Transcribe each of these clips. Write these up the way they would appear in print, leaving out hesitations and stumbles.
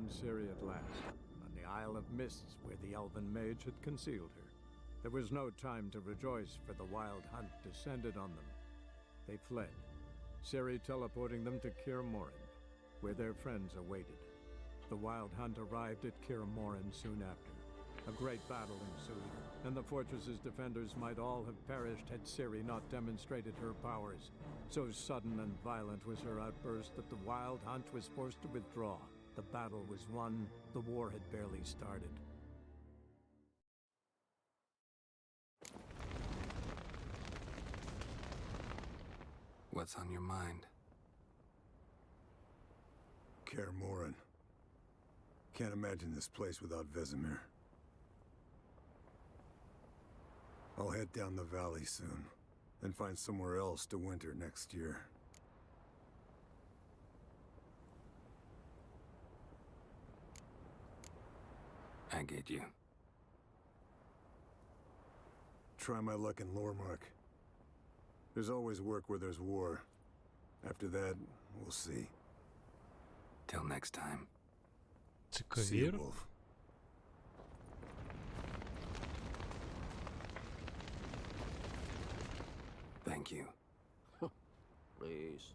found Ciri at last, on the Isle of Mists where the elven mage had concealed her. There was no time to rejoice, for the wild hunt descended on them. They fled, Ciri teleporting them to Kaer Morhen, where their friends awaited. The wild hunt arrived at Kaer Morhen soon after. A great battle ensued, and the fortress's defenders might all have perished had Ciri not demonstrated her powers. So sudden and violent was her outburst that the wild hunt was forced to withdraw. The battle was won, the war had barely started. What's on your mind? Kaer Morhen. Can't imagine this place without Vesemir. I'll head down the valley soon, and find somewhere else to winter next year. I get you. Try my luck in Lormark. There's always work where there's war. After that, we'll see. Till next time. See you, Wolf. Thank you. Please.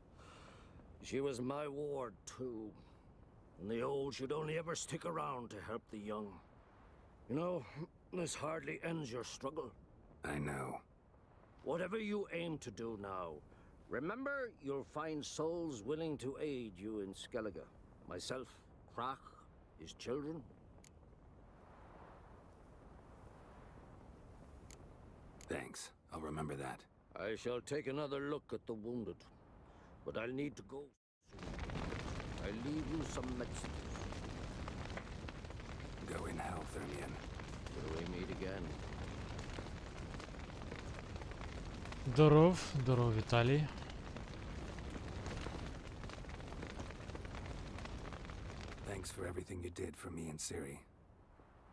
She was my ward, too. And the old should only ever stick around to help the young. You know, this hardly ends your struggle. I know. Whatever you aim to do now, remember you'll find souls willing to aid you in Skellige. Myself, Krach, his children. Thanks. I'll remember that. I shall take another look at the wounded, but I'll need to go soon. I'll leave you some medicine. Go in hell, Thermian. Till we meet again. Здоров, Віталій. Thanks for everything you did for me and Ciri.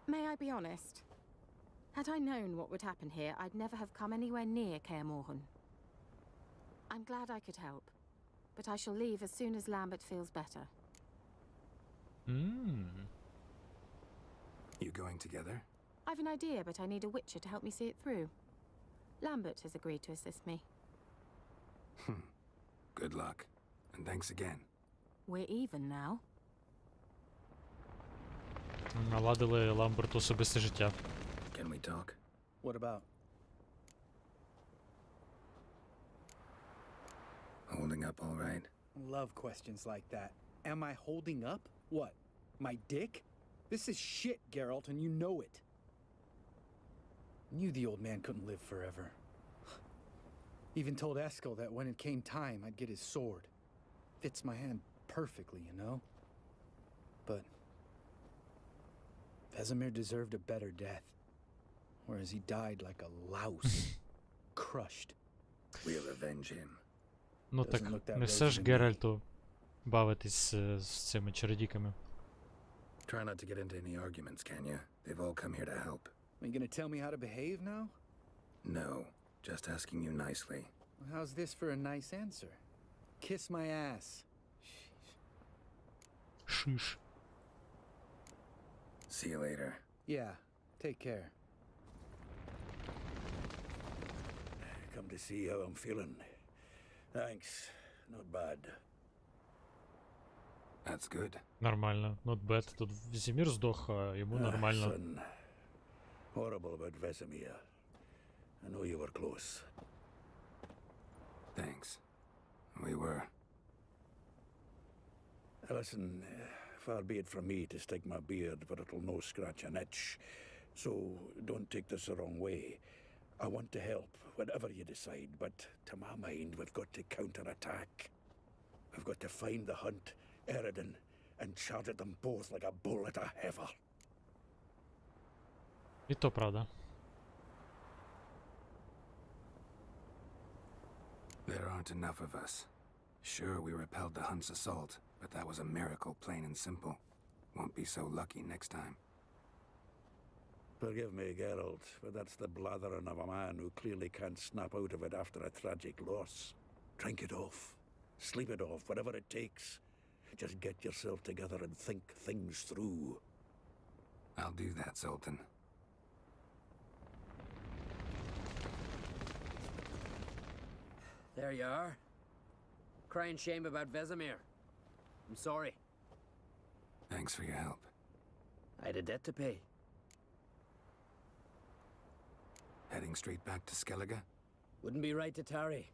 May I be honest? Had I known what would happen here, I'd never have come anywhere near Kaer Morhen. I'm glad I could help, but I shall leave as soon as Lambert feels better. You going together? I've an idea, but I need a witcher to help me see it through. Lambert has agreed to assist me. Good luck. And thanks again. We're even now. Наладили Ламберту особисте життя. Can we talk? What about? Holding up all right? Love questions like that. Am I holding up? What? My dick? This is shit, Geralt, and you know it. Knew the old man couldn't live forever. Even told Eskel that when it came time, I'd get his sword. Fits my hand perfectly, you know? But Vesemir deserved a better death. Whereas he died like a louse. Crushed. We'll avenge him. Ну так, не все ж Геральту бавитись з цими чародійками. Try not to get into any arguments, can you? They've all come here to help. Are you gonna tell me how to behave now? No, just asking you nicely. Well, how's this for a nice answer? Kiss my ass. Шиш. See you later. Yeah, take care. Come to see how I'm feeling. Thanks. Not bad. That's good. Нормально. Not bad. Тут Везімір здох, а йому нормально. Son. Horrible about Vesemir. I know you were close. Thanks. We were. Listen, far be it from me to stick my beard, but it'll no scratch an itch. So don't take this the wrong way. I want to help, whatever you decide, but to my mind, we've got to counterattack. We've got to find the hunt, Eredin, and charge at them both like a bull at a heifer. І то правда. There aren't enough of us. Sure, we repelled the Hunt's assault, but that was a miracle, plain and simple. Won't be so lucky next time. Forgive me, Geralt, but that's the blathering of a man who clearly can't snap out of it after a tragic loss. Drink it off. Sleep it off, whatever it takes. Just get yourself together and think things through. I'll do that, Sultan. There you are. Crying shame about Vesemir. I'm sorry. Thanks for your help. I had a debt to pay. Heading straight back to Skellige? Wouldn't be right to tarry.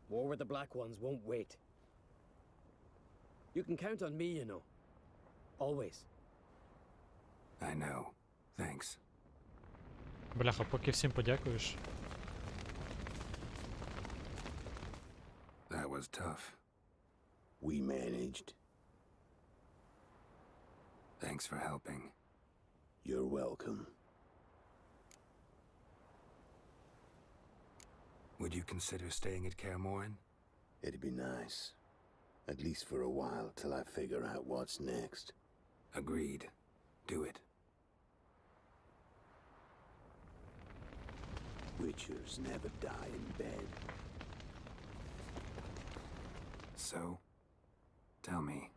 War with the Black Ones won't wait. You can count on me, you know. Always. I know. Thanks. Бляха, поки всім подякуєш. That was tough. We managed. Thanks for helping. You're welcome. Would you consider staying at Kaer Morhen? It'd be nice. At least for a while, till I figure out what's next. Agreed. Do it. Witchers never die in bed. So? Tell me.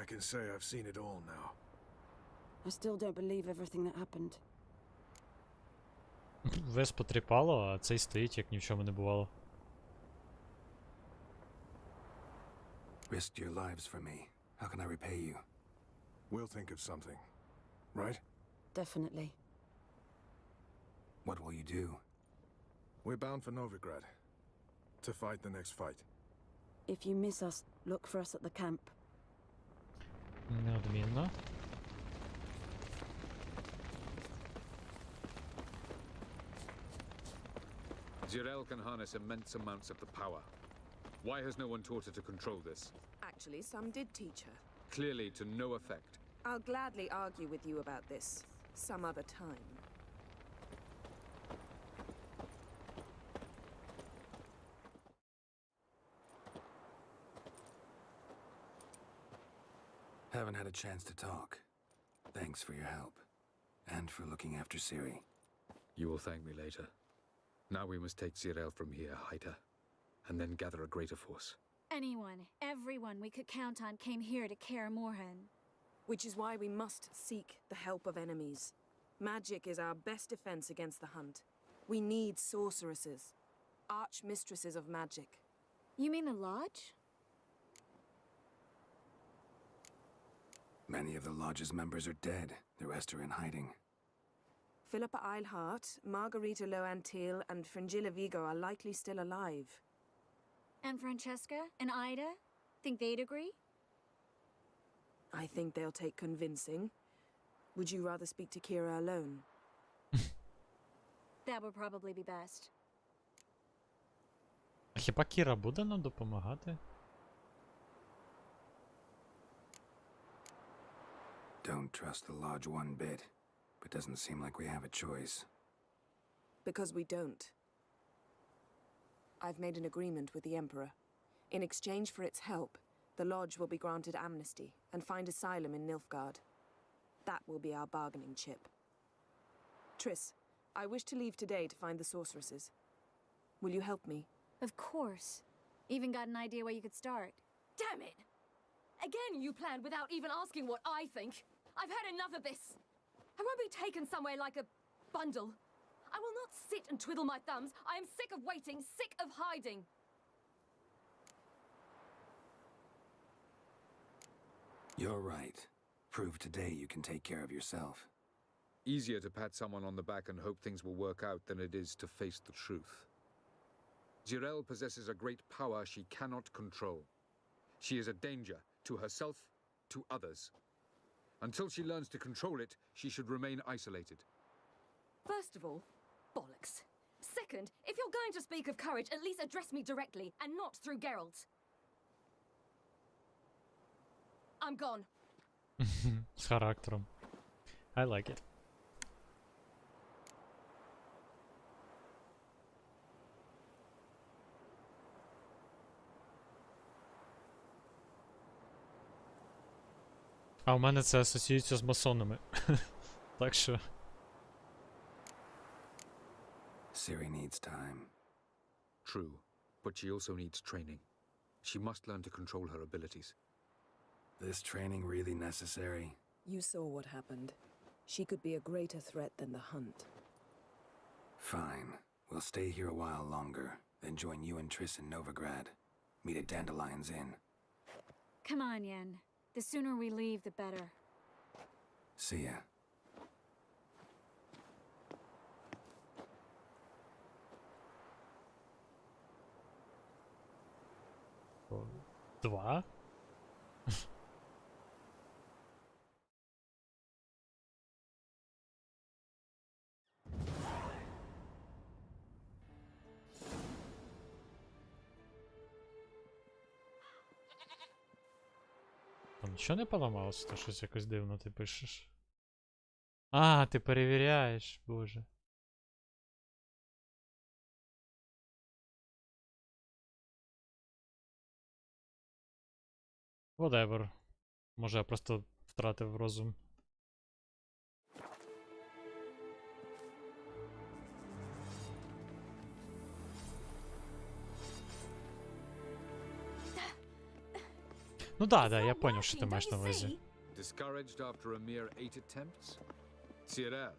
I can say I've seen it all now. I still don't believe everything that happened. Вес потріпало, а цей стоїть, як ні в чому не бувало. Risked your lives for me. How can I repay you? We'll think of something. Right? Definitely. What will you do? We're bound for Novigrad. To fight the next fight. If you miss us, look for us at the camp. Неодмінно. Zirael can harness immense amounts of the power. Why has no one taught her to control this? Actually, some did teach her. Clearly to no effect. I'll gladly argue with you about this some other time. Haven't had a chance to talk. Thanks for your help. And for looking after Ciri. You will thank me later. Now we must take Zirael from here, hide her, and then gather a greater force. Anyone, everyone we could count on came here to Kaer Morhen. Which is why we must seek the help of enemies. Magic is our best defense against the Hunt. We need sorceresses, archmistresses of magic. You mean the Lodge? Many of the Lodge's members are dead. The rest are in hiding. Philippa Eilhart, Margarita Loantil, and Fringilla Vigo are likely still alive. And Francesca and Ida? Think they'd agree? I think they'll take convincing. Would you rather speak to Kira alone? That would probably be best. А хіба Кіра буде нам допомагати? Don't trust the Lodge one bit, but doesn't seem like we have a choice. Because we don't. I've made an agreement with the Emperor. In exchange for its help, the Lodge will be granted amnesty and find asylum in Nilfgaard. That will be our bargaining chip. Triss, I wish to leave today to find the sorceresses. Will you help me? Of course. Even got an idea where you could start. Damn it! Again you planned without even asking what I think. I've had enough of this. I won't be taken somewhere like a bundle. I will not sit and twiddle my thumbs. I am sick of waiting, sick of hiding. You're right. Prove today you can take care of yourself. Easier to pat someone on the back and hope things will work out than it is to face the truth. Zirael possesses a great power she cannot control. She is a danger to herself, to others. Until she learns to control it, she should remain isolated. First of all, bollocks. Second, if you're going to speak of courage, at least address me directly and not through Geralt. I'm gone. З характером. I like it. А у мене це асоціюється з масонами. Так що... Ciri needs time. True, but she also needs training. She must learn to control her abilities. This training really necessary? You saw what happened. She could be a greater threat than the hunt. Fine. We'll stay here a while longer, then join you and Triss in Novigrad. Meet at Dandelion's Inn. Come on, Yen. The sooner we leave, the better. See ya. Два? Там нічого не поламалося, то щось якось дивно ти пишеш. А, ти перевіряєш, боже. Whatever. Може я просто втратив розум. Ну да, я понял, що ти маєш на увазі. Discouraged after a mere 8 attempts? Cyril,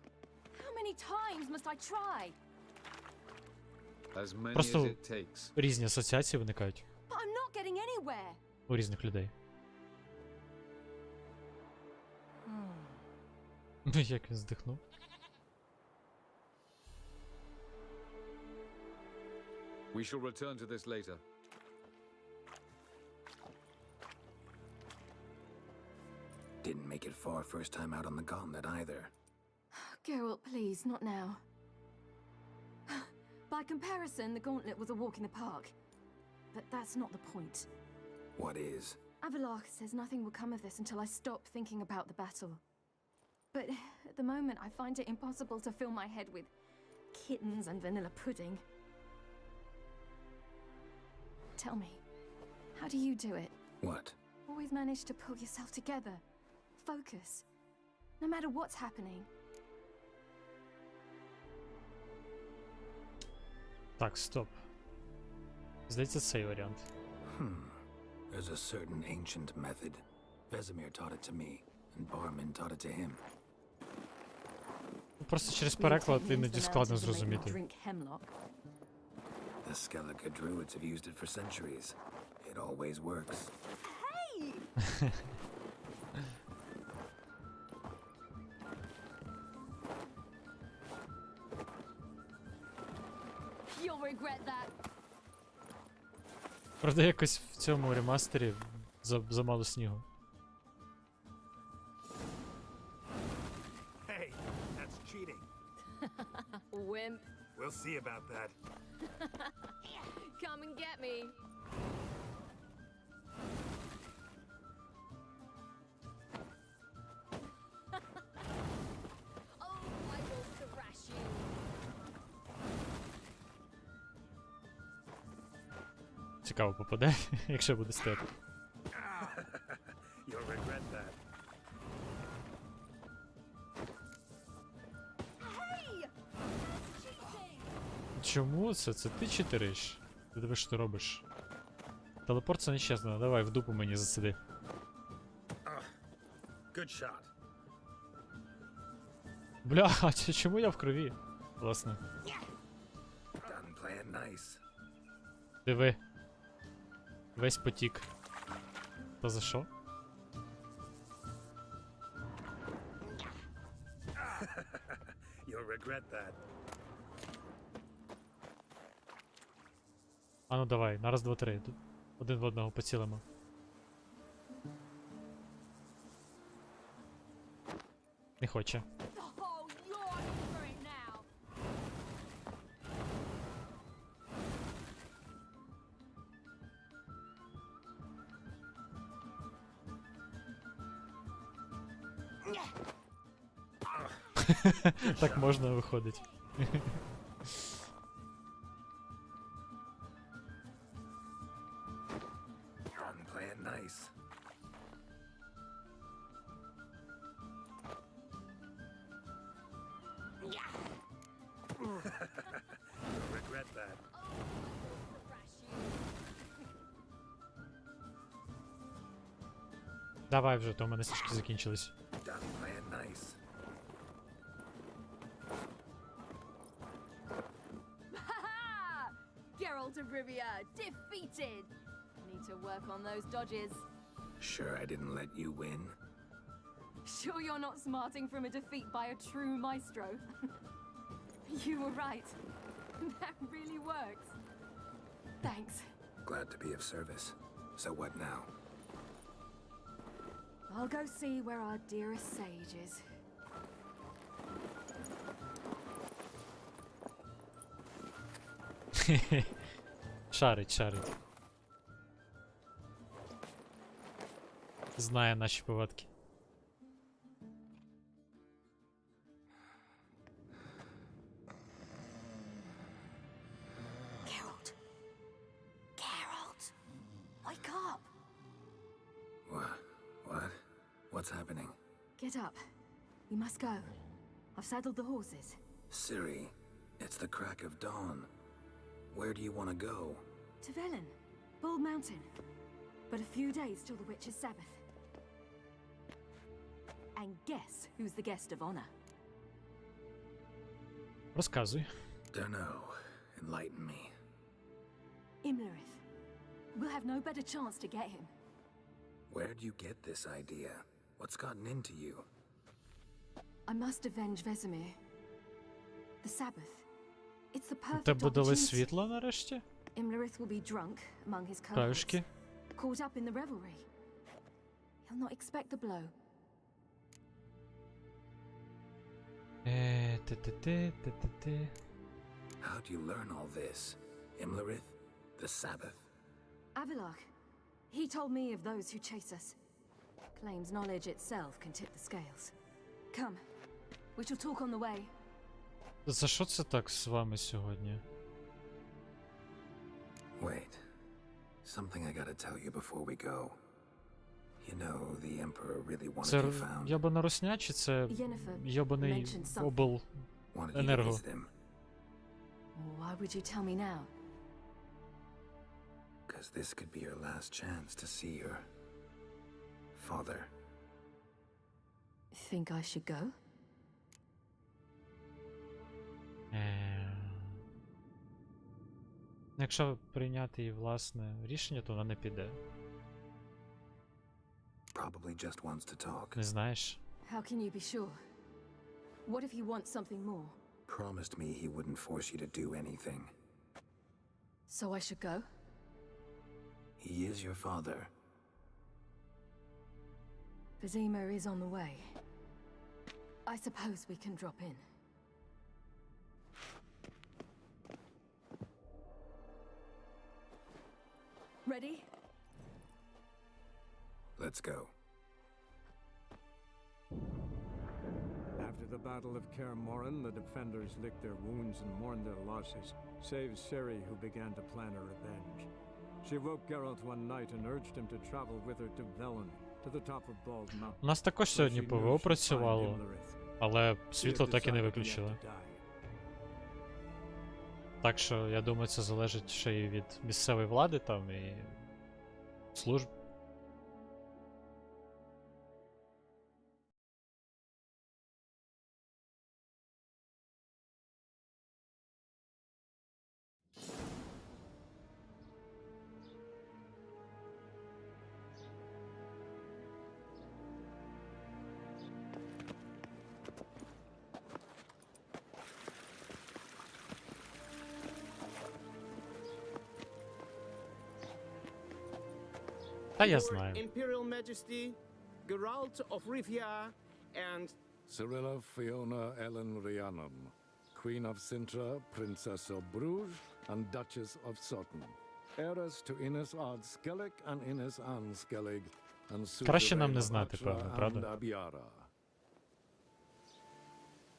How many times must I try? as many as Просто it takes. різні асоціації виникають But I'm not getting anywhere. у різних людей. Ну як він здихнув? We shall return to this later. Didn't make it far first time out on the gauntlet either. Geralt, please, not now. By comparison, the gauntlet was a walk in the park. But that's not the point. What is? Avalach says nothing will come of this until I stop thinking about the battle. But at the moment, I find it impossible to fill my head with kittens and vanilla pudding. Tell me, how do you do it? What? Always manage to pull yourself together. Focus. No matter what's happening. Так, стоп. Здається, цей варіант. There's a certain ancient method. Vesemir taught it to me, and Barman taught it to him. Просто через переклад іноді складно зрозуміти. Drink hemlock. The Skellige druids have used it for centuries. It always works. Hey! You'll regret that. Правда, якось в цьому ремастері замало снігу. Hey, that's cheating. Wimp. We'll see about that. Come and get me. Oh, I will thrash you. Цікаво попаде, якщо буде стояти. You'll regret that. Hey! That's cheating. Чому це? Це ти читериш? Ти дивиш, що ти робиш? Телепорт це нечесно, давай в дупу мені засиди. Good shot. Бля, а чому я в крові? Власне. Done playing nice. Диви. Весь потік. Та за що? You'll regret that. А ну давай, на раз, два, три. Тут один в одного поцілимо. Не хоче. Oh, you're for it now. Так можна виходить. Done playing nice. You'll regret that. Давай вже, то у мене сішки закінчились. Done playing nice. Ha! Geralt of Rivia, defeated! Need to work on those dodges. Sure I didn't let you win? Sure you're not smarting from a defeat by a true maestro? You were right. That really worked. Thanks. Glad to be of service. So what now? I'll go see where our dearest sage is. Шарить. Знає наші повадки. Geralt. Geralt! Wake up! What? What's happening? Get up. We must go. I've saddled the horses. Ciri, it's the crack of dawn. Where do you want to go? To Velen, Bald Mountain. But a few days till the Witch's Sabbath. And guess who's the guest of honor? Розказуй. Dunno. Enlighten me. Imlerith. We'll have no better chance to get him. Where'd you get this idea? What's gotten into you? I must avenge Vesemir. The Sabbath. It's the perfect Тебе дали opportunity. світло нарешті? Imlerith will be drunk among his cohorts, Каюшки. caught up in the revelry. He'll not expect the blow. Ти. How'd you learn all this? Imlerith? The Sabbath? Avilarch. He told me of those who chase us. Claims knowledge itself can tip the scales. Come. We shall talk on the way. За що це так з вами сьогодні? Wait. Something I gotta tell you before we go. You know, the Emperor really wanted Це you found. йобана русня, чи це Yennefer йобаний mentioned something. обл Wanted you to енерго? visit him. Why would you tell me now? Because this could be your last chance to see your father. Think I should go? Якщо прийняти її власне рішення, то вона не піде. Probably just wants to talk. Не знаєш? How can you be sure? What if he wants something more? Promised me he wouldn't force you to do anything. So I should go? He is your father. Vesemir is on the way. I suppose we can drop in. Ready? Let's go. After the Battle of Kaer Morhen, the defenders licked their wounds and mourned their losses, save Ciri, who began to plan a revenge. She woke Geralt one night and urged him to travel with her to Velen, to the top of Bald Mountain. У нас також сьогодні ПВО працювало, але світло так і не виключили. Так що, я думаю, це залежить ще й від місцевої влади там і служб. Та я знаю. Imperial Majesty, Geralt of Rivia, and Cyrilla Fiona Ellen Rhiannon, Queen of Sintra, Princess of Bruges, and Duchess of Sutton. Heiress to Innes Ard Skellig and Innes Anne Skellig, and Краще нам suzerain не of знати, Atra певно, and правда? Abiara.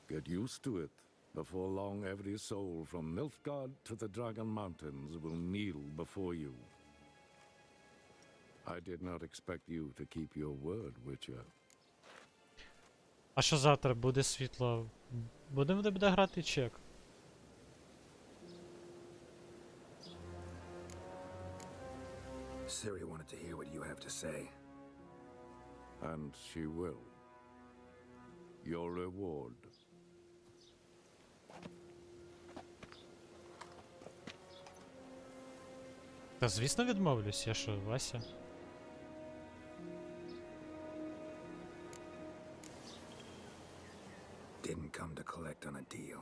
Get used to it. Before long, every soul from Nilfgaard to the Dragon Mountains will kneel before you. I did not expect you to keep your word, Witcher. А що завтра буде світло? Будемо буде грати чек? Ciri wanted to hear what you have to say. And she will. Your reward. Та звісно відмовлюсь, я що, Вася? Didn't come to collect on a deal.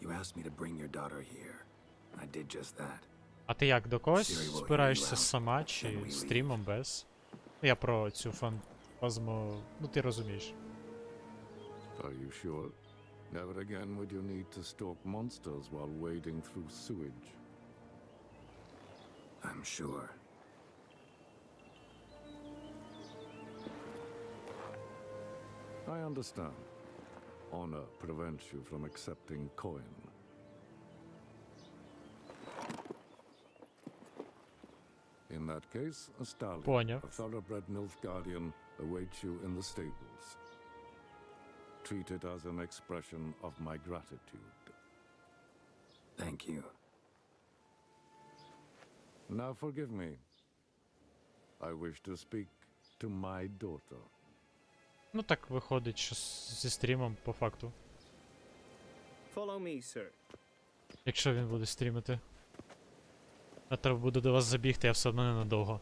You asked me to bring your daughter here. I did just that. А ти як, до когось спираєшся сама чи стрімом без? Я про цю фантазму... Ну ти розумієш. Are you sure? Never again would you need to stalk monsters while wading through sewage. I'm sure. I understand. Honor prevents you from accepting coin. In that case, a stallion, Понял. a thoroughbred Nilfgaardian, awaits you in the stables. Treat it as an expression of my gratitude. Thank you. Now forgive me. I wish to speak to my daughter. Ну так виходить, що зі стрімом по факту. Follow me, sir. Якщо він буде стрімити. А треба буде до вас забігти, я все одно ненадовго.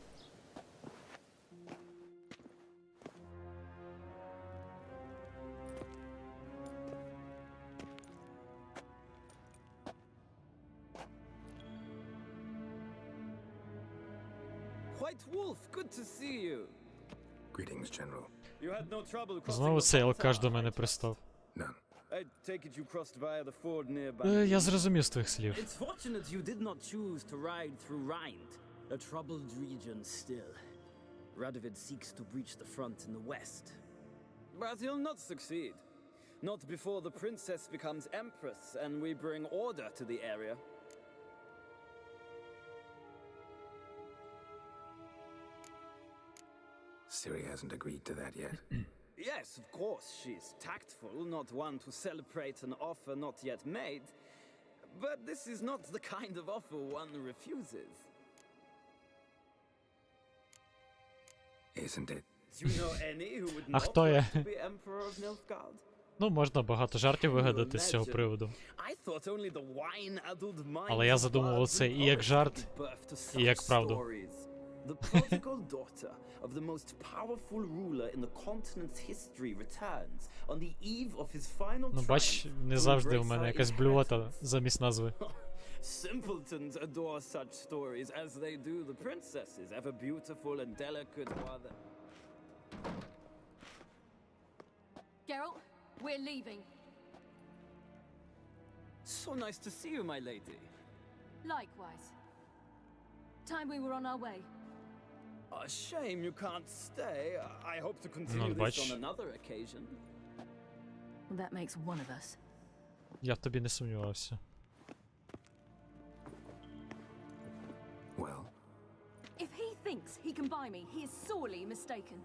White Wolf, good to see you. Greetings, General. You had no trouble crossing Знову the цей frontier, алкаш до I мене trust. пристав. None. I take it you crossed via the ford nearby. Я зрозумів з твоїх слів. It's fortunate you did not choose to ride through Rhind, a troubled region still. Radovid seeks to breach the front in the west. But he'll not succeed. Not before the princess becomes empress and we bring order to the area. Ciri hasn't agreed to that yet. Yes, of course, she's tactful, not one to celebrate an offer not yet made. But this is not the kind of offer one refuses. Isn't it? Do you know any who would А not хто я? like to be Emperor of Nilfgaard? Ну, можна багато жартів вигадати з цього приводу. I thought only the wine-addled minds Але я of задумував bards це and і як poets жарт, give birth to і як such правду. stories. The prodigal daughter of the most powerful ruler in the continent's history returns on the eve of his final Ну, бач, triumph не to завжди у embrace мене her якась блювота замість назви. Simpletons adore such stories as they do the princesses, ever beautiful and delicate while they... Geralt, we're leaving. So nice to see you, my lady. Likewise. Time we were on our way. A shame you can't stay. I hope to continue бач. this on another occasion. That makes one of us. Я в тобі не сумнівався. Well, If he thinks he can buy me, he is sorely mistaken.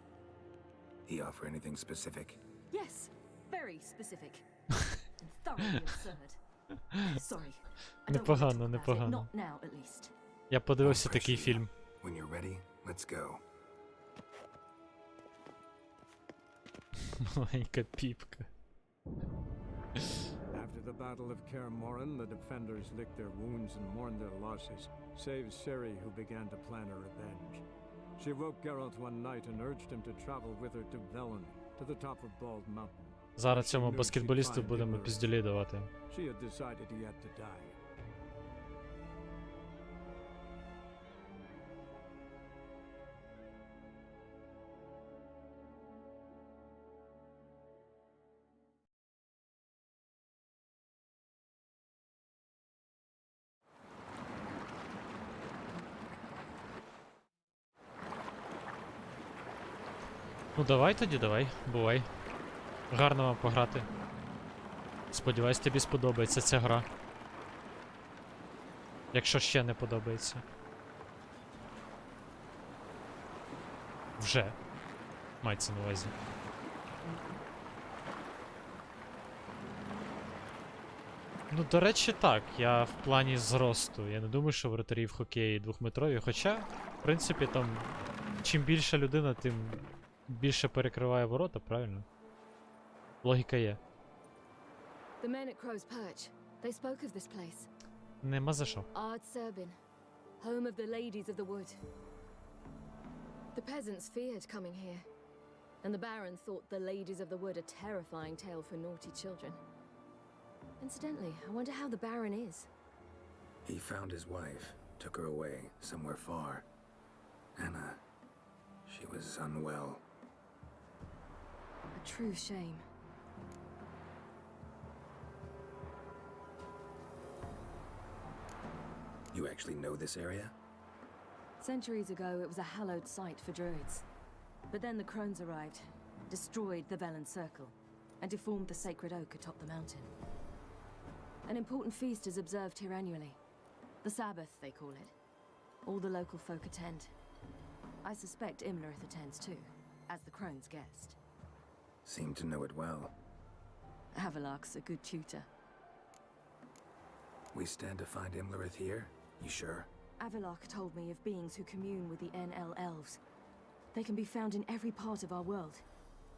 he offer anything specific? Yes, very specific. And thoroughly absurd. Sorry. I don't want to Непогано, talk about it, непогано. not now, at least. Я подивився такий фільм. When you're ready, let's go. Маленька піпка. After the Battle of Kaer Morhen, the defenders licked their wounds and mourned their losses, save Ciri, who began to plan her revenge. She woke Geralt one night and urged him to travel with her to Velen, to the top of Bald Mountain. Зараз цьому баскетболісту будемо піздюлі давати. She had decided he had to die. Ну давай тоді, давай, бувай. Гарно вам пограти. Сподіваюсь, тобі сподобається ця гра. Якщо ще не подобається. Вже. Мається на увазі. Ну, до речі, так, я в плані зросту. Я не думаю, що воротарі в хокеї 2-метрові, хоча, в принципі, там, чим більша людина, тим більше перекриває ворота, правильно? Логіка є. The men at Crow's Perch, they spoke of this place. Нема за що. Ard Serbin, home of the ladies of the wood. The peasants feared coming here, and the Baron thought the ladies of the wood a terrifying tale for naughty children. Incidentally, I wonder how the Baron is. He found his wife, took her away, somewhere far. Anna, she was unwell. A true shame. You actually know this area? Centuries ago, it was a hallowed site for druids. But then the crones arrived, destroyed the Velen Circle, and deformed the sacred oak atop the mountain. An important feast is observed here annually. The Sabbath, they call it. All the local folk attend. I suspect Imlerith attends too, as the crone's guest. Seem to know it well. Avalok's a good tutor. We stand to find Imlerith here? You sure? Avalok told me of beings who commune with the NL elves. They can be found in every part of our world.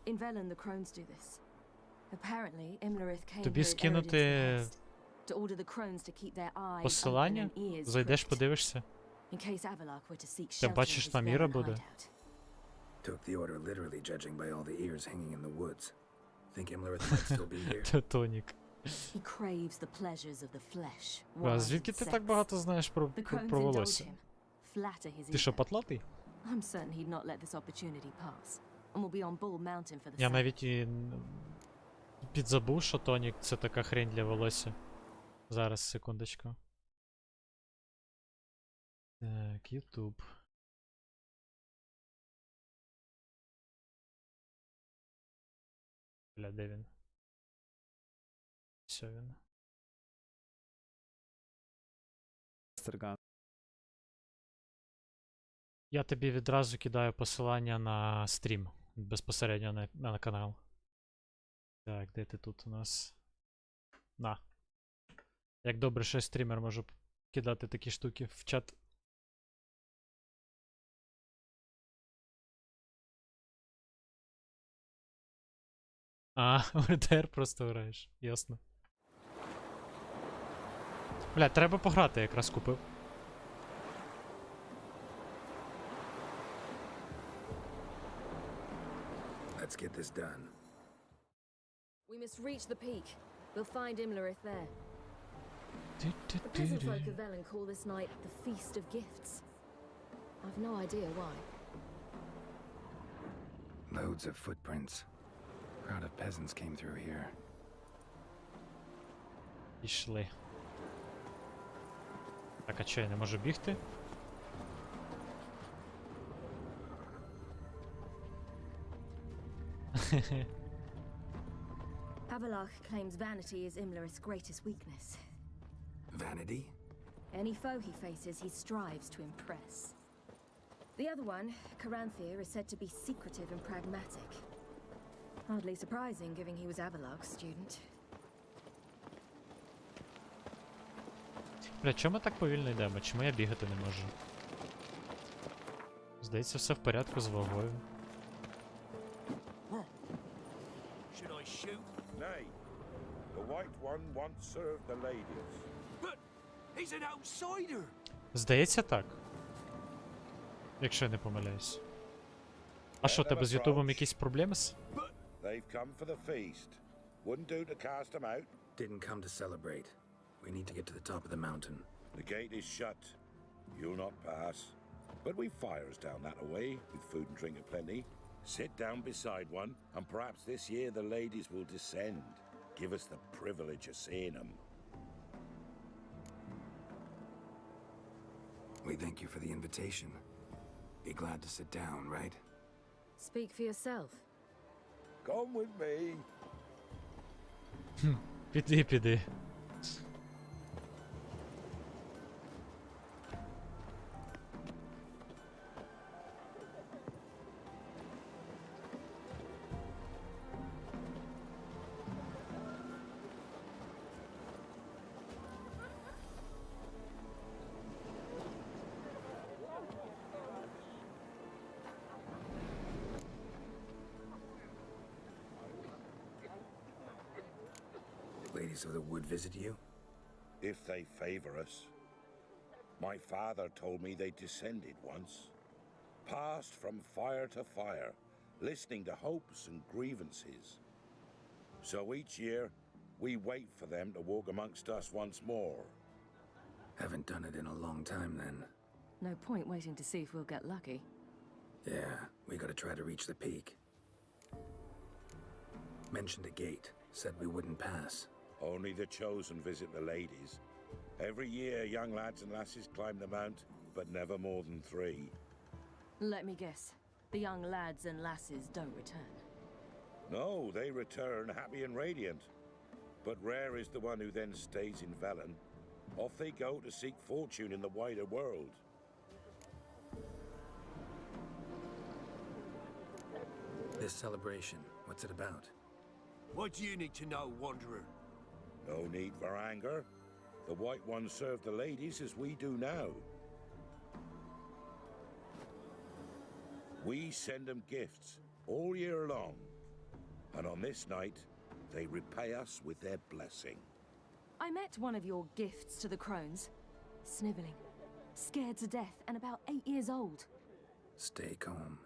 In Velen, the crones do this. Apparently, Imlerith came Тобі here at скинути Eredin's behest to order the crones to keep their eyes open посилання? and ears Зайдеш, pricked, подивишся. in case Avalok were to seek Ти shelter in бачиш, his там Іра Velen буде. hideout. Took the order literally, judging by all the ears hanging in the woods. Think Imlerith might still be here? Тонік. He craves the pleasures of the flesh. А wine, звідки ти sex. так багато знаєш про, The про, crones про indulge волосся? him, flatter his Ти що, ego. патлатий? I'm certain he'd not let this opportunity pass, and will be on Bull Mountain for the Я Sabbath. навіть і підзабув, що тонік це така хрень для волосся. Зараз, секундочку. Так, YouTube. Бля, де він? Все він. Я тобі відразу кидаю посилання на стрім. Безпосередньо на канал. Так, де ти тут у нас? На. Як добре, що я стрімер можу кидати такі штуки в чат. А, в РДР просто граєш. Ясно. Бля, треба пограти, якраз купив. Let's get this done. We must reach the peak. We'll find Imlerith there. The peasant folk of Velen call this night the Feast of Gifts. I've no idea why. Loads of footprints. Crowd of peasants came through here. Пішли. Так, а чо, я не можу бігти? Avalok claims vanity is Imlerith's greatest weakness. Vanity? Any foe he faces, he strives to impress. The other one, Caranthir, is said to be secretive and pragmatic. Hardly surprising, given he was Avalok's student. Бля, чому ми так повільно йдемо? Чому я бігати не можу? Здається, все в порядку з вагою. Should I shoot? Nay. The White One once served the ladies. But he's an outsider. Здається, так. Якщо я не помиляюсь. А що, тебе з Ютубом якісь проблеми? They've come for the feast. Wouldn't do to cast them out. Didn't come to celebrate. We need to get to the top of the mountain. The gate is shut. You'll not pass. But we've fires down that away, with food and drink aplenty. Sit down beside one, and perhaps this year the ladies will descend. Give us the privilege of seeing them. We thank you for the invitation. Be glad to sit down, right? Speak for yourself. Come with me. Піди. ladies of the wood visit you? If they favor us. My father told me they descended once, passed from fire to fire, listening to hopes and grievances. So each year, we wait for them to walk amongst us once more. Haven't done it in a long time, then. No point waiting to see if we'll get lucky. Yeah, we gotta try to reach the peak. Mentioned a gate, said we wouldn't pass. Only the chosen visit the ladies. Every year, young lads and lasses climb the mount, but never more than 3. Let me guess. The young lads and lasses don't return. No, they return happy and radiant. But rare is the one who then stays in Velen. Off they go to seek fortune in the wider world. This celebration, what's it about? What do you need to know, Wanderer? No need for anger. The White Ones serve the ladies as we do now. We send them gifts all year long. And on this night, they repay us with their blessing. I met one of your gifts to the crones. Snivelling. Scared to death and about 8 years old. Stay calm.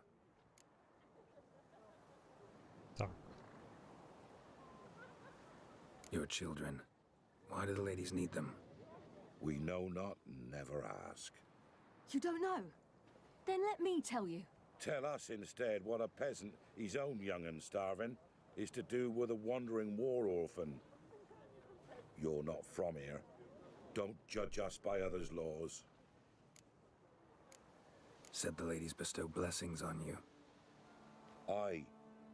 Так. Your children. Why do the ladies need them? We know not, never ask. You don't know? Then let me tell you. Tell us instead what a peasant, his own young and starving, is to do with a wandering war orphan. You're not from here. Don't judge us by others' laws. Said the ladies bestow blessings on you. Aye,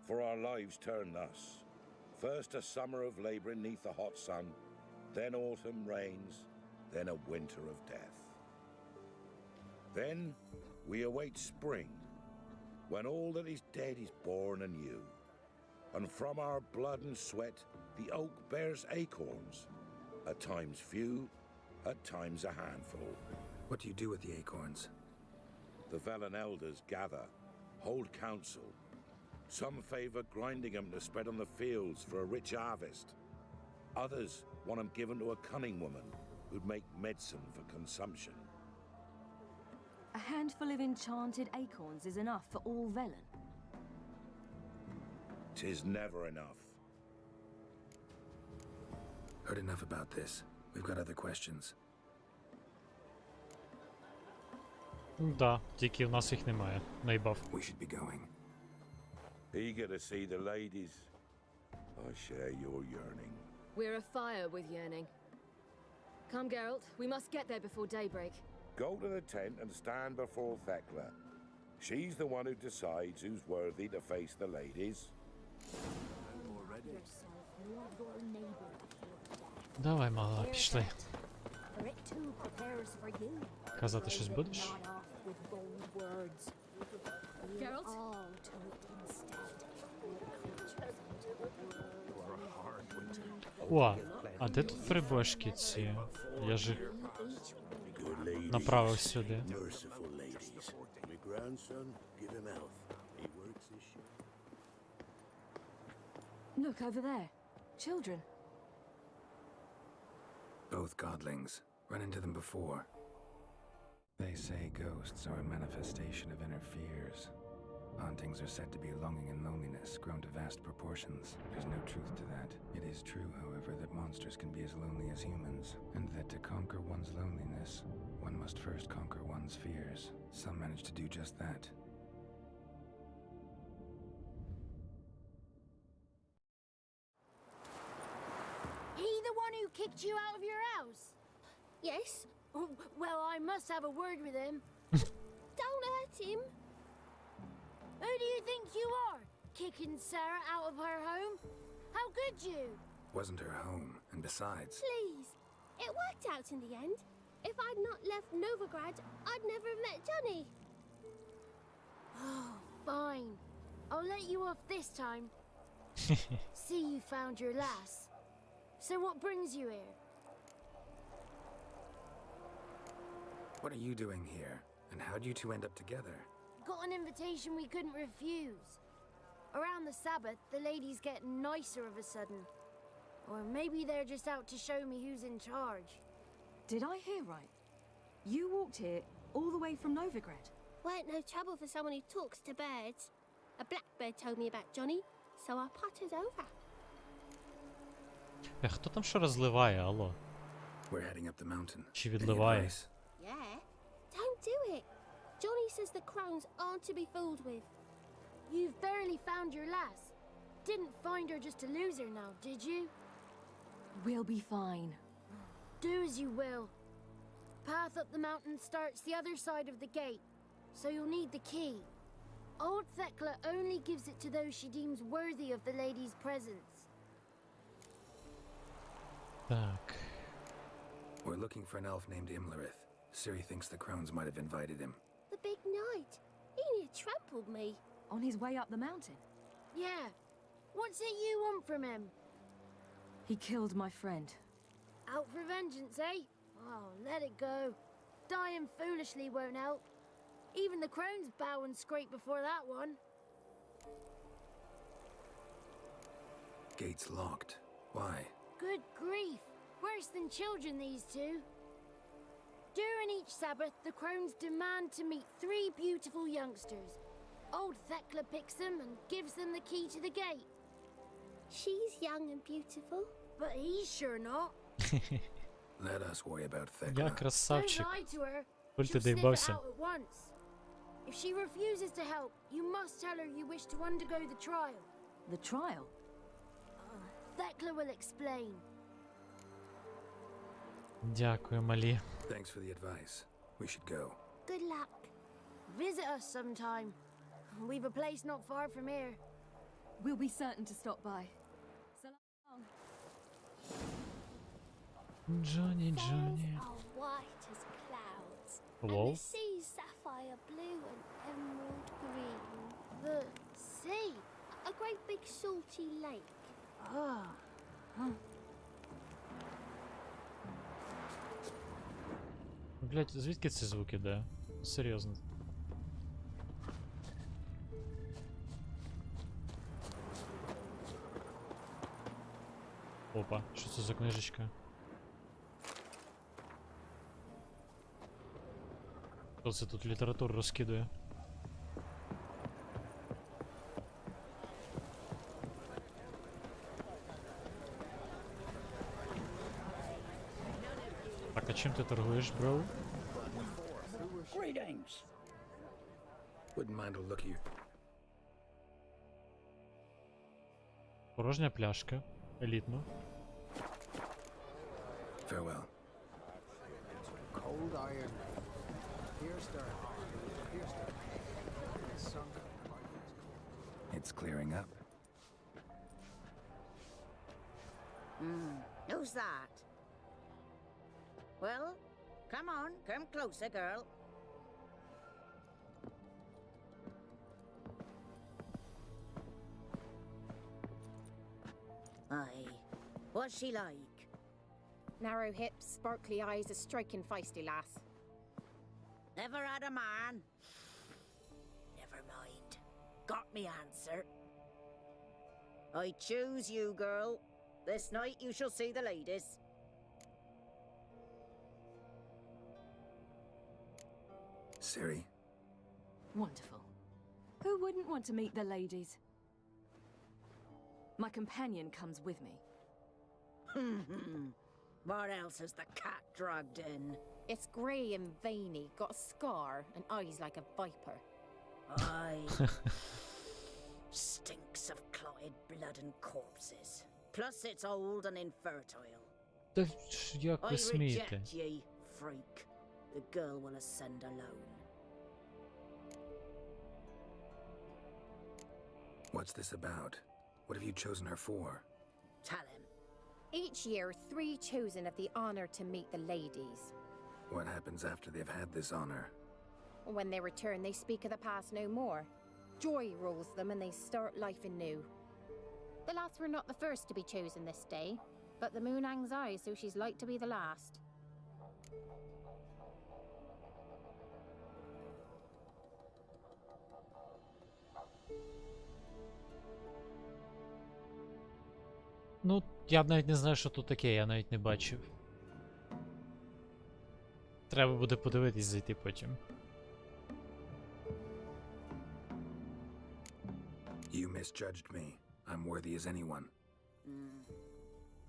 for our lives turn thus. First a summer of labouring neath the hot sun, then autumn rains, then a winter of death. Then we await spring, when all that is dead is born anew. And from our blood and sweat, the oak bears acorns, at times few, at times a handful. What do you do with the acorns? The Velen elders gather, hold council. Some favor grinding them to spread on the fields for a rich harvest. Others want them given to a cunning woman who'd make medicine for consumption. A handful of enchanted acorns is enough for all Velen. 'Tis never enough. Heard enough about this. We've got other questions. Да, тільки в нас їх немає. Наїбав. We should be going. Eager to see the ladies. I share your yearning. We're afire with yearning. Come, Geralt. We must get there before daybreak. Go to the tent and stand before Thekla. She's the one who decides who's worthy to face the ladies. Давай, мала, пішли. Казати щось будеш? Geralt? О, а де тут прибошки ці? Я ж їх направив сюди. Look over there. Children. Both godlings. Run into them before. They say ghosts are a manifestation of inner fears. Hauntings are said to be longing and loneliness grown to vast proportions. There's no truth to that. It is true, however, that monsters can be as lonely as humans, and that to conquer one's loneliness, one must first conquer one's fears. Some manage to do just that. He the one who kicked you out of your house? Yes. Well, I must have a word with him. Don't hurt him. Who do you think you are, kicking Sarah out of her home? How could you? Wasn't her home, and besides... Please. It worked out in the end. If I'd not left Novigrad, I'd never have met Johnny. Oh, fine. I'll let you off this time. See, you found your lass. So what brings you here? What are you doing here? And how'd you two end up together? Got an invitation we couldn't refuse. Around the Sabbath, the ladies get nicer of a sudden. Or maybe they're just out to show me who's in charge. Did I hear right? You walked here all the way from Novigrad? Weren't no trouble for someone who talks to birds. A blackbird told me about Johnny, so I pottered over. Хто там що розливає, алло? We're heading up the mountain. Чи відливає? Yeah? Don't do it. Johnny says the crones aren't to be fooled with. You've barely found your lass. Didn't find her just to lose her now, did you? We'll be fine. Do as you will. Path up the mountain starts the other side of the gate, so you'll need the key. Old Thekla only gives it to those she deems worthy of the lady's presence. Так. We're looking for an elf named Imlerith. Ciri thinks the crones might have invited him. The big knight. He near trampled me. On his way up the mountain? Yeah. What's it you want from him? He killed my friend. Out for vengeance, eh? Oh, let it go. Dying foolishly won't help. Even the crones bow and scrape before that one. Gate's locked. Why? Good grief. Worse than children, these two. During each Sabbath, the crones demand to meet 3 beautiful youngsters. Old Thekla picks them and gives them the key to the gate. She's young and beautiful, but he's sure not. Let us worry about Thekla. Я красавчик. Don't lie to her. Пуль She'll ти sniff it доїбався. out at once. If she refuses to help, you must tell her you wish to undergo the trial. The trial? Thekla will explain. Дякую, малі. Thanks for the advice. We should go. Good luck. Visit us sometime. We've a place not far from here. We'll be certain to stop by. So long. Джонні, Джонні. Are white as clouds. Hello? And the sea's sapphire blue and emerald green. The sea? A great big salty lake. Ah. Блять, звідки ці звуки, де? Серйозно. Опа, що це за книжечка? Хто це тут літературу розкидує? Так, а чим ти торгуєш, бро? Greetings. Wouldn't mind a look at you. Порожня пляшка. Елітно. Farewell. Cold iron. Pierced our heart. Pierced our heart. It's sunk. It's clearing up. Who's that? Well, come on, come closer, girl. Aye. What's she like? Narrow hips, sparkly eyes, a striking feisty lass. Never had a man? Never mind. Got me answer. I choose you, girl. This night you shall see the ladies. Ciri. Wonderful. Who wouldn't want to meet the ladies? My companion comes with me. What else has the cat dragged in? It's grey and veiny, got a scar, and eyes like a viper. Aye. Stinks of clotted blood and corpses. Plus it's old and infertile. Та як ви I смієте? reject ye, freak. The girl will ascend alone. What's this about? What have you chosen her for? Tell him. Each year, 3 chosen have the honour to meet the ladies. What happens after they've had this honor? When they return, they speak of the past no more. Joy rules them and they start life anew. The lads were not the first to be chosen this day, but the moon hangs high, so she's like to be the last. Ну, я навіть не знаю, що тут таке, я навіть не бачив. Треба буде подивитись, зайти потім. You misjudged me. I'm worthy as anyone.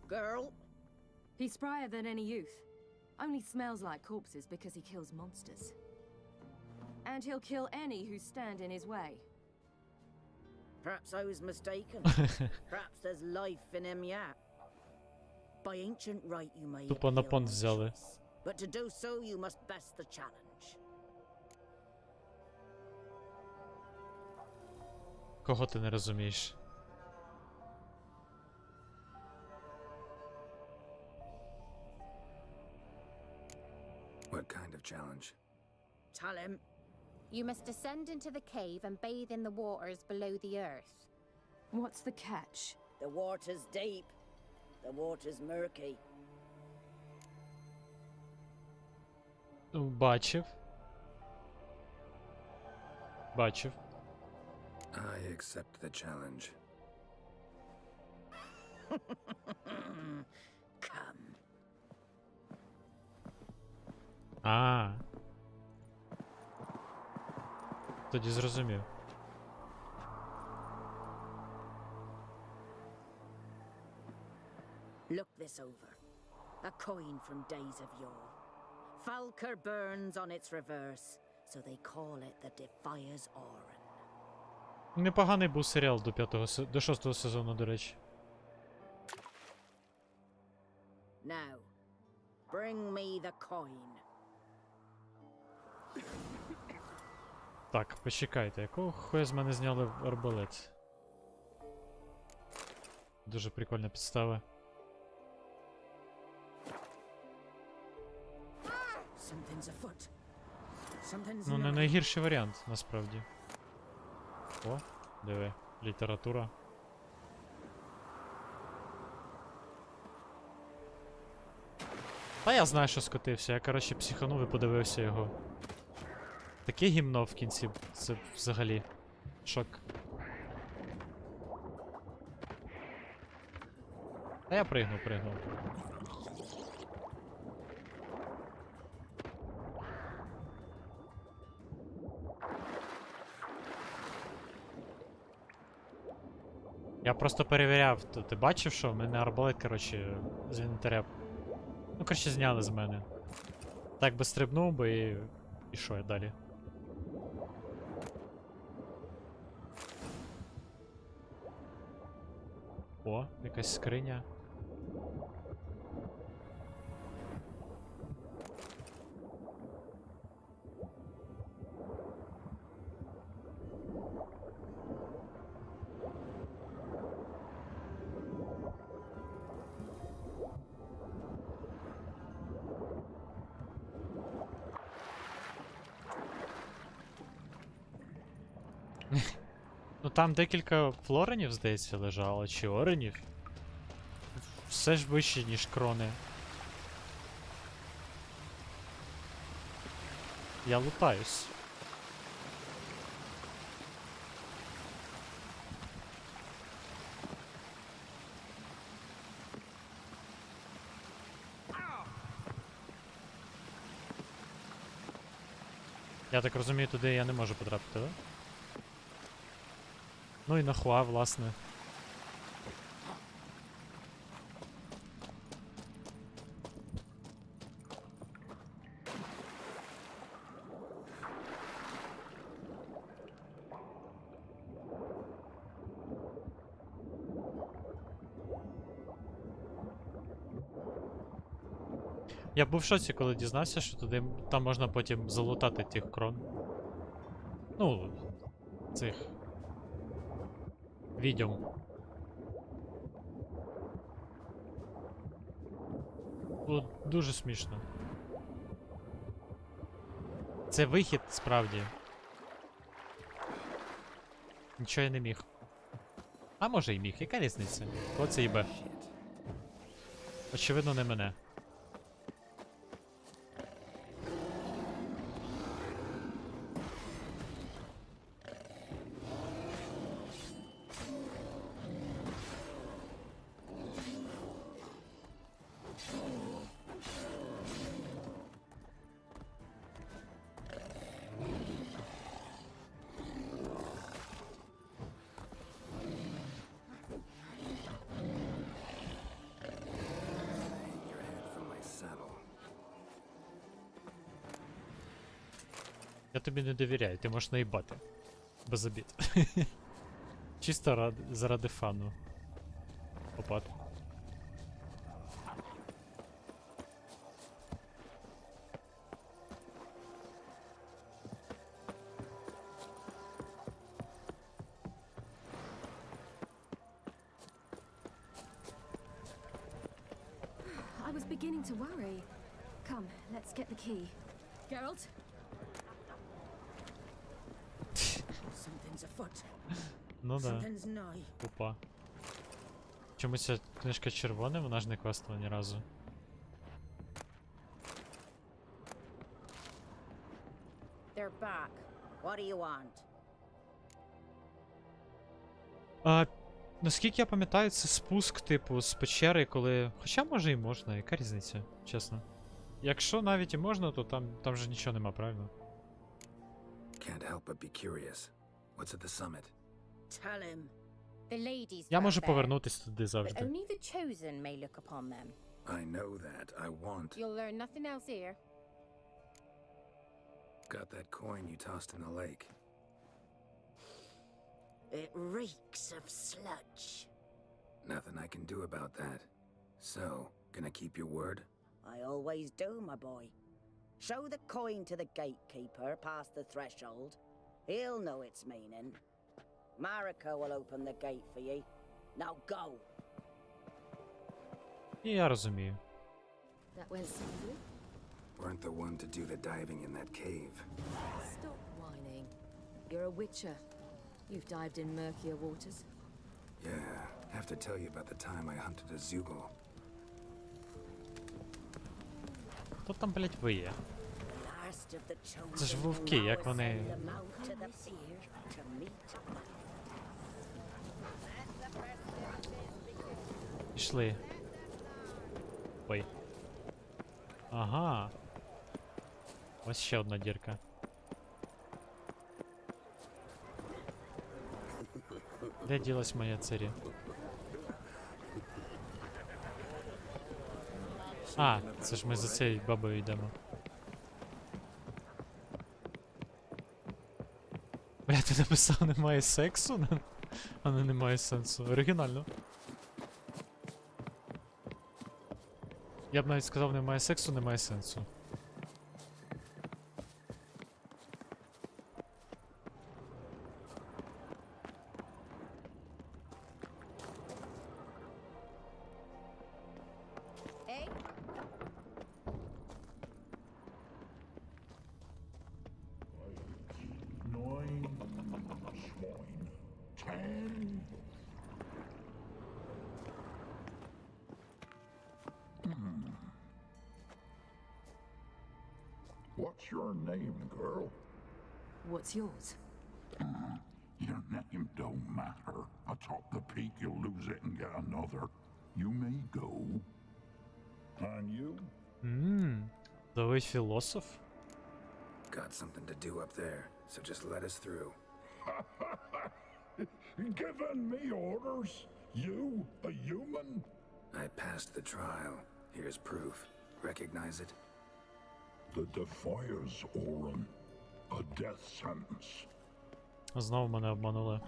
Girl? He's sprier than any youth. Only smells like corpses because he kills monsters. And he'll kill any who stand in his way. Perhaps I was mistaken. Perhaps there's life in him yet. By ancient right you may Тупо на понт взяли. choice, but to do so you must best the challenge. Кого ти не розумієш? What kind of challenge? Tell him. You must descend into the cave and bathe in the waters below the earth. What's the catch? The water's deep. The water's murky. Бачив. Бачив. I accept the challenge. Come. А. Тоді зрозумів. Look this over. A coin from days of yore. Falker burns on its reverse, so they call it the Defier's Oran. Непоганий був серіал до 6-го сезону, до речі. Now, bring me the coin. Так, почекайте, якого хуя з мене зняли арбалет? Дуже прикольна підстава. Something's afoot. Something's Ну, не lurking. найгірший варіант, насправді. О, диви, література. Та я знаю, що скотився. Я, коротше, психанув і подивився його. Таке гімно в кінці. Це взагалі шок. Та я пригнув. Я просто перевіряв, ти бачив, що в мене арбалет, коротше, з інвентаря. Ну, коротше, зняли з мене. Так би стрибнув би і що я далі? О, якась скриня. Ну там декілька флоренів, здається, лежало, чи оренів. Все ж вище, ніж крони. Я лутаюсь. Я так розумію, туди я не можу потрапити, да? Ну і нахуа, власне. Я був в шоці, коли дізнався, що туди там можна потім залутати тих крон. Ну, цих відьом. Було дуже смішно. Це вихід, справді. Нічого я не міг. А може й міг, яка різниця? Оце їбе. Очевидно, не мене. Я тобі не довіряю, ти можеш наїбати. Без обід. Чисто заради фану. Опа. I was beginning to worry. Come, let's get the key. Geralt? Something's afoot. Ну да. Something's nigh. Опа. Чому ця книжка червона, вона ж не квестила ні разу. They're back. What do you want? Наскільки я пам'ятаю, це спуск, типу, з печери, коли. Хоча може і можна, яка різниця, чесно. Якщо навіть і можна, то там же нічого нема, правильно? Can't help but be curious. What's at the summit? Tell him. The ladies Я dwell можу there, повернутись туди but завжди. only the chosen may look upon them. I know that. I want. You'll learn nothing else here. Got that coin you tossed in the lake. It reeks of sludge. Nothing I can do about that. So, gonna keep your word? I always do, my boy. Show the coin to the gatekeeper past the threshold. He'll know its meaning. Marika will open the gate for ye. Now go. І я розумію. That went smoothly. Weren't the one to do the diving in that cave. Stop whining. You're a witcher. You've dived in murkier waters. Yeah, have to tell you about the time I hunted a Zugel. Хто там, блять, виє? Last of the chosen. Це ж вовки, як вони. Them out to the pier to meet. Пішли. Ой. Ага. Ось ще одна дірка. Де ділась моя цирі? А, це ж ми за цією бабою йдемо. Бля, ти написав немає сексу? А не немає сенсу. Оригінально. Я б навіть сказав, немає сексу, немає сенсу. Eh? Nine, swine, 10. What's your name, girl? What's yours? Your name don't matter. Atop the peak, you'll lose it and get another. You may go. And you? То ви філософ? Got something to do up there, so just let us through. Giving me orders? You, a human? I passed the trial. Here's proof. Recognize it? The Defiers, Orin. A death sentence. Знову мене обманули.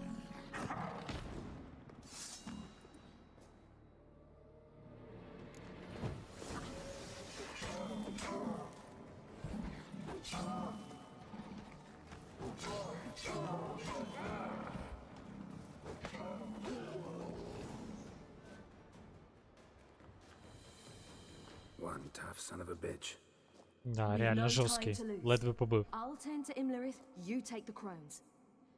One tough son of a bitch. Да, реально жорсткий. Ледве побив. I'll tend to Imlerith, you take the crones.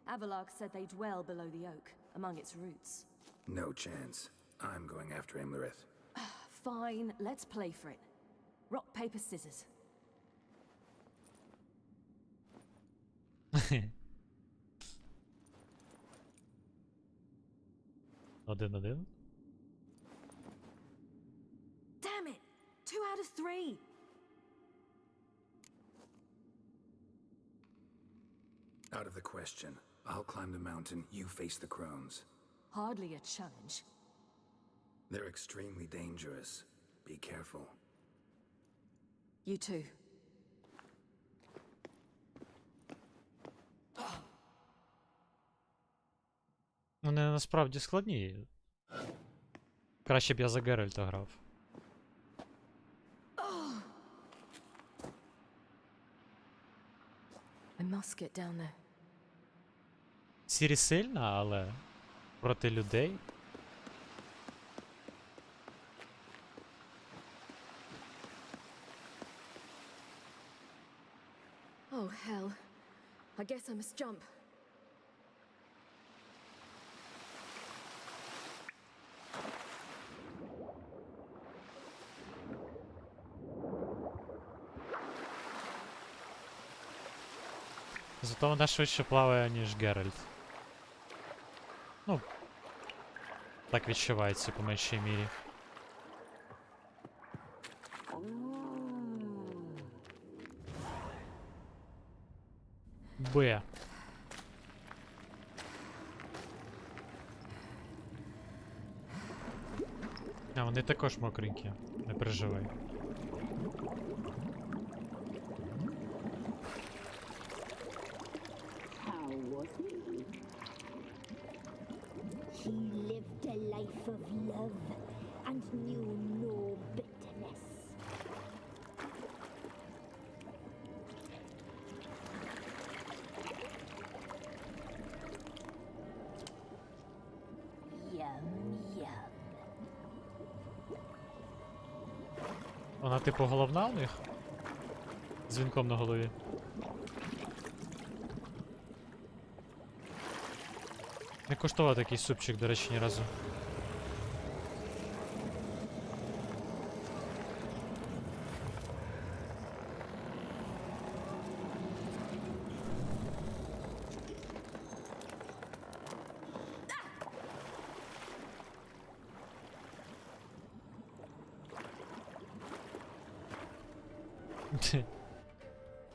Avalark said they dwell below the oak, among its roots. No chance. I'm going after Imlerith. Fine, let's play for it. Rock, paper, scissors. Один-один. Damn it! 2 out of 3! Out of the question. I'll climb the mountain, you face the crones. Hardly a challenge. They're extremely dangerous. Be careful. You too. Вони насправді складні. Краще б я за Геральта грав. I must get down there. Сірі сильна, але проти людей. Oh, hell. I guess I must jump. Зато вона швидше плаває, ніж Геральт. Ну, так відчувається по меншій мірі. Б. А, вони також мокренькі, не переживай. How was he? He lived a life of love and knew no bitterness. Yum, yum. Вона типу головна у них? З вінком на голові. Не коштував такий супчик, до речі, ні разу.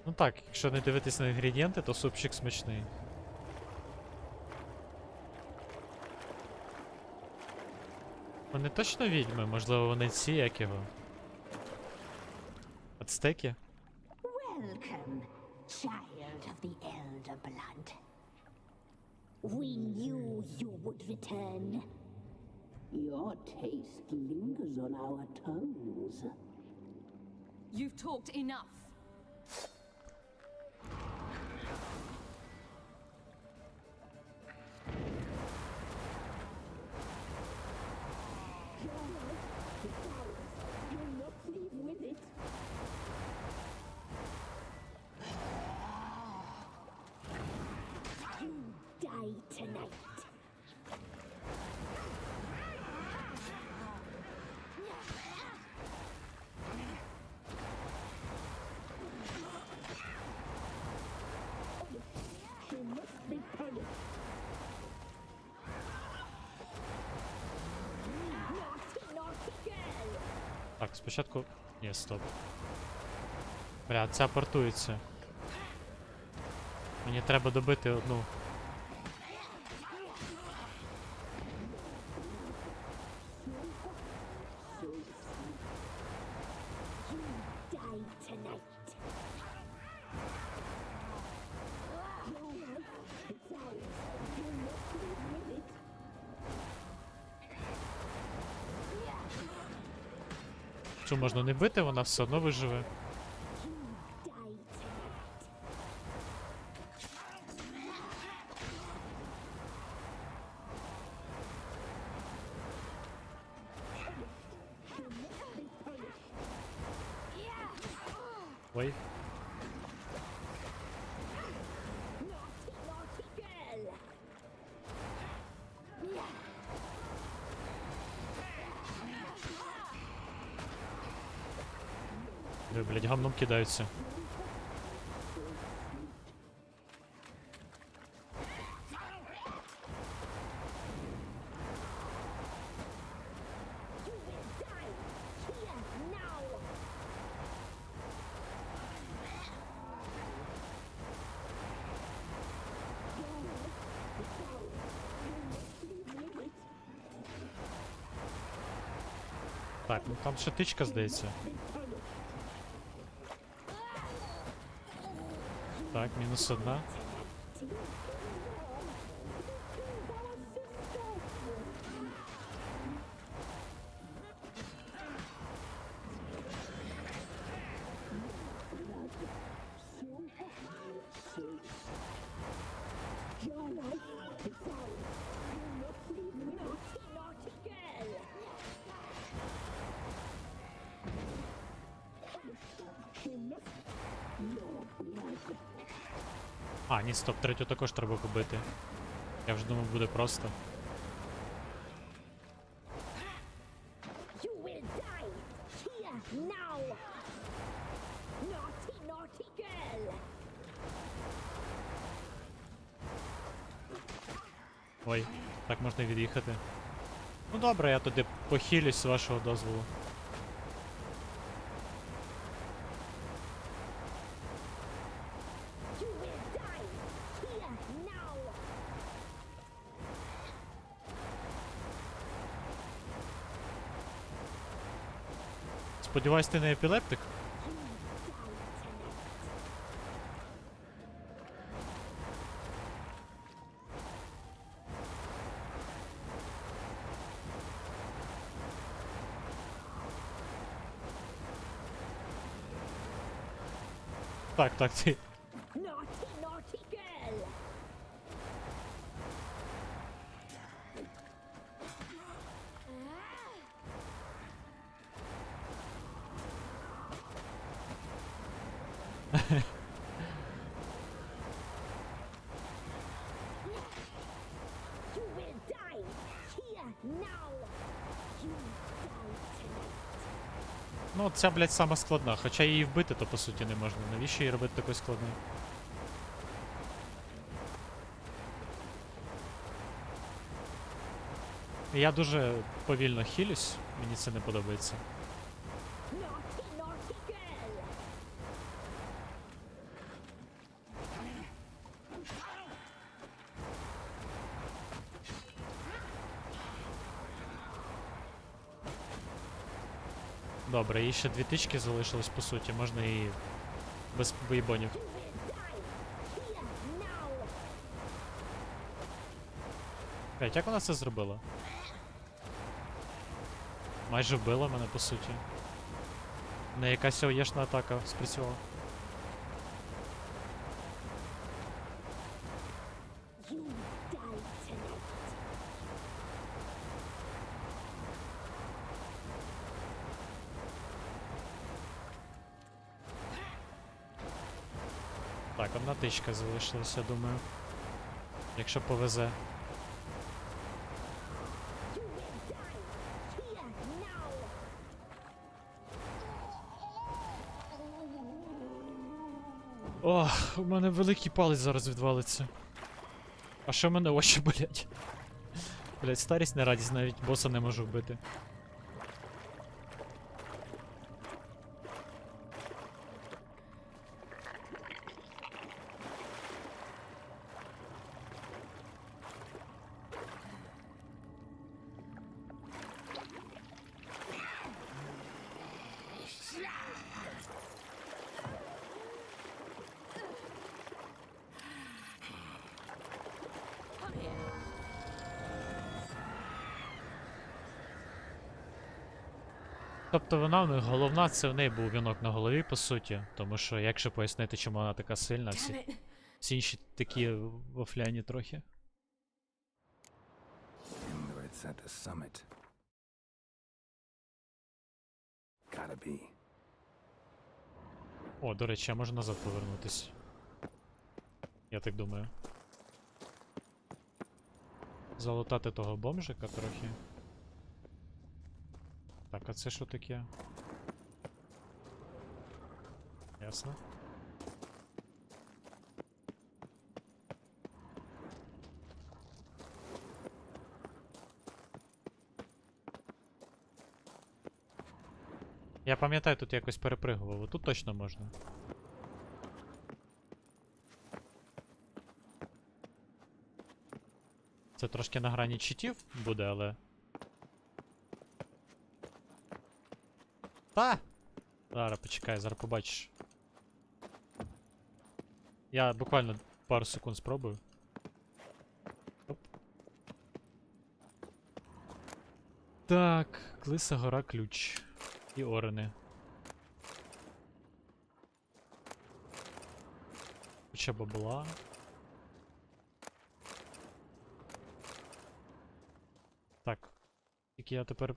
Ну так, якщо не дивитись на інгредієнти, то супчик смачний. Вони точно відьми? Можливо, вони ці, як його? Ацтеки? Welcome, child of the elder blood. We knew you would return. Your taste lingers on our tongues. You've talked enough. You'll not leave with it. You die tonight. You must be punished. Naughty, naughty girl. Так, спочатку... Ні, стоп. Бля, ця портується. Мені треба добити одну. Die tonight. It's ours. You must live with it. Цю можна не бити, вона все одно виживе. Die tonight. Ой. Naughty, naughty girl. Ви, блядь, гамном кидаються. You will die here now. Так, ну там ще тичка, здається. Так, мінус одна. А, ні, стоп, третю також треба побити. Я вже думав, буде просто. You will die here now. Naughty, naughty girl. Ой, так можна від'їхати. Ну добре, я туди похилюсь з вашого дозволу. You will die here now. Сподіваюсь, ти не епілептик? Так, так, ти. Naughty, naughty girl. You will die here now. You die tonight. Ну, ця, блядь, сама складна. Хоча її вбити, то по суті не можна. Навіщо її робити такою складною? Я дуже повільно хилюсь, мені це не подобається. Naughty, naughty girl. Добре, їй ще 2 тички залишилось, по суті, можна і без виїбонів. You will die here now. Блять, як вона це зробила? Майже вбила мене, по суті. Не якась оєшна атака спрацювала. You die tonight. Так, 1 тичка залишилася, думаю. Якщо повезе. You will die here now. Ох, у мене великий палець зараз відвалиться. А що в мене очі болять? Блять, старість не радість, навіть боса не можу вбити. Тобто вона в них головна, це в неї був вінок на голові, по суті. Тому що, якщо пояснити, чому вона така сильна, всі інші такі вафляні трохи. It's at the summit. Gotta be. О, до речі, я можу назад повернутись. Я так думаю. Залутати того бомжика трохи. Так, а це що таке? Ясно. Я пам'ятаю, тут якось перепригував, тут точно можна. Це трошки на грані читів буде, але... Та! Зараз почекай, зараз побачиш. Я буквально пару секунд спробую. Оп. Так, Клиса гора ключ. І орени. Куча бабла. Так. Тільки я тепер...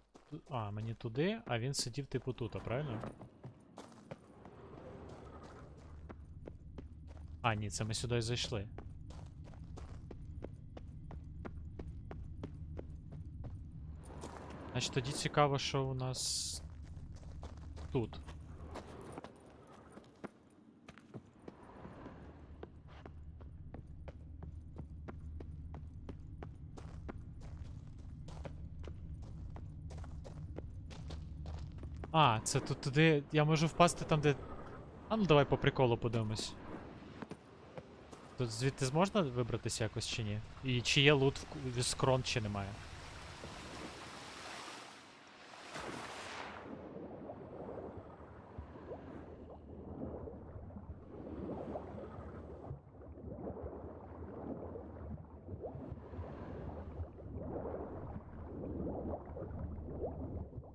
А, мені туди, а він сидів типу тут, правильно? А, ні, це ми сюди зайшли. Значить, тоді цікаво, що у нас тут. А, це тут туди. Я можу впасти там, де. А ну давай по приколу подивимось. Тут звідти можна вибратися якось чи ні? І чи є лут в скрон, чи немає?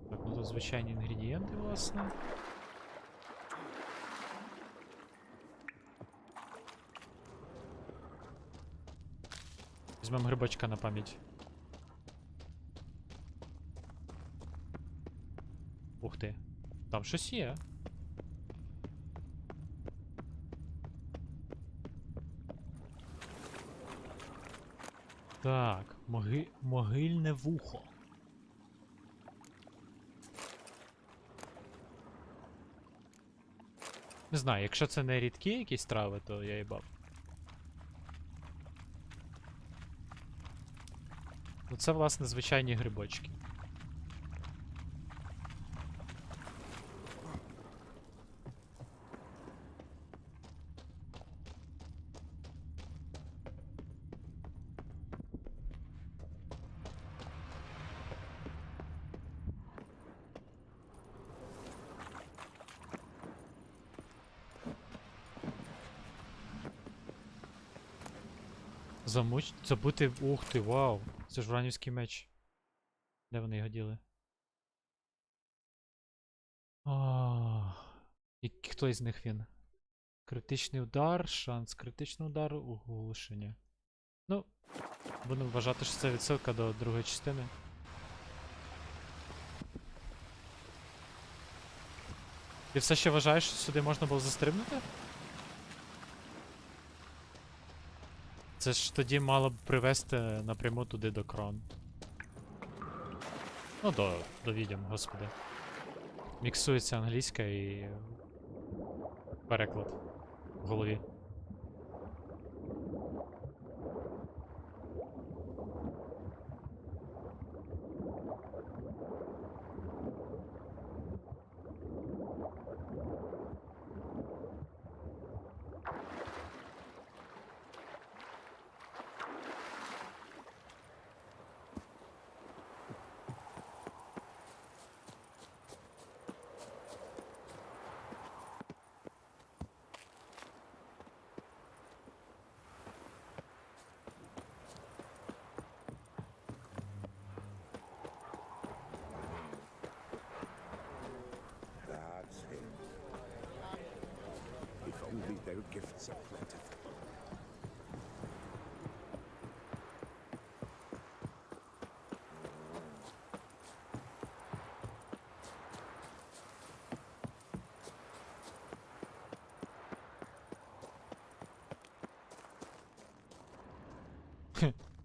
Так, ну тут звичайні інгредієнти, власне. Візьмемо грибочка на пам'ять. Ух ти. Там щось є. Так, могильне вухо. Не знаю, якщо це не рідкі якісь трави, то я їбав. Ну це, власне, звичайні грибочки. Забути. Ух ти, вау! Це ж вранівський меч. Де вони його діли? І хто із них він? Критичний удар, шанс критичного удару, оголошення. Ну, будемо вважати, що це відсилка до другої частини. Ти все ще вважаєш, що сюди можна було застрибнути? Це ж тоді мало б привести напряму туди до крон. Ну, до відьом, господи. Міксується англійська і переклад в голові. Only their gifts are plentiful.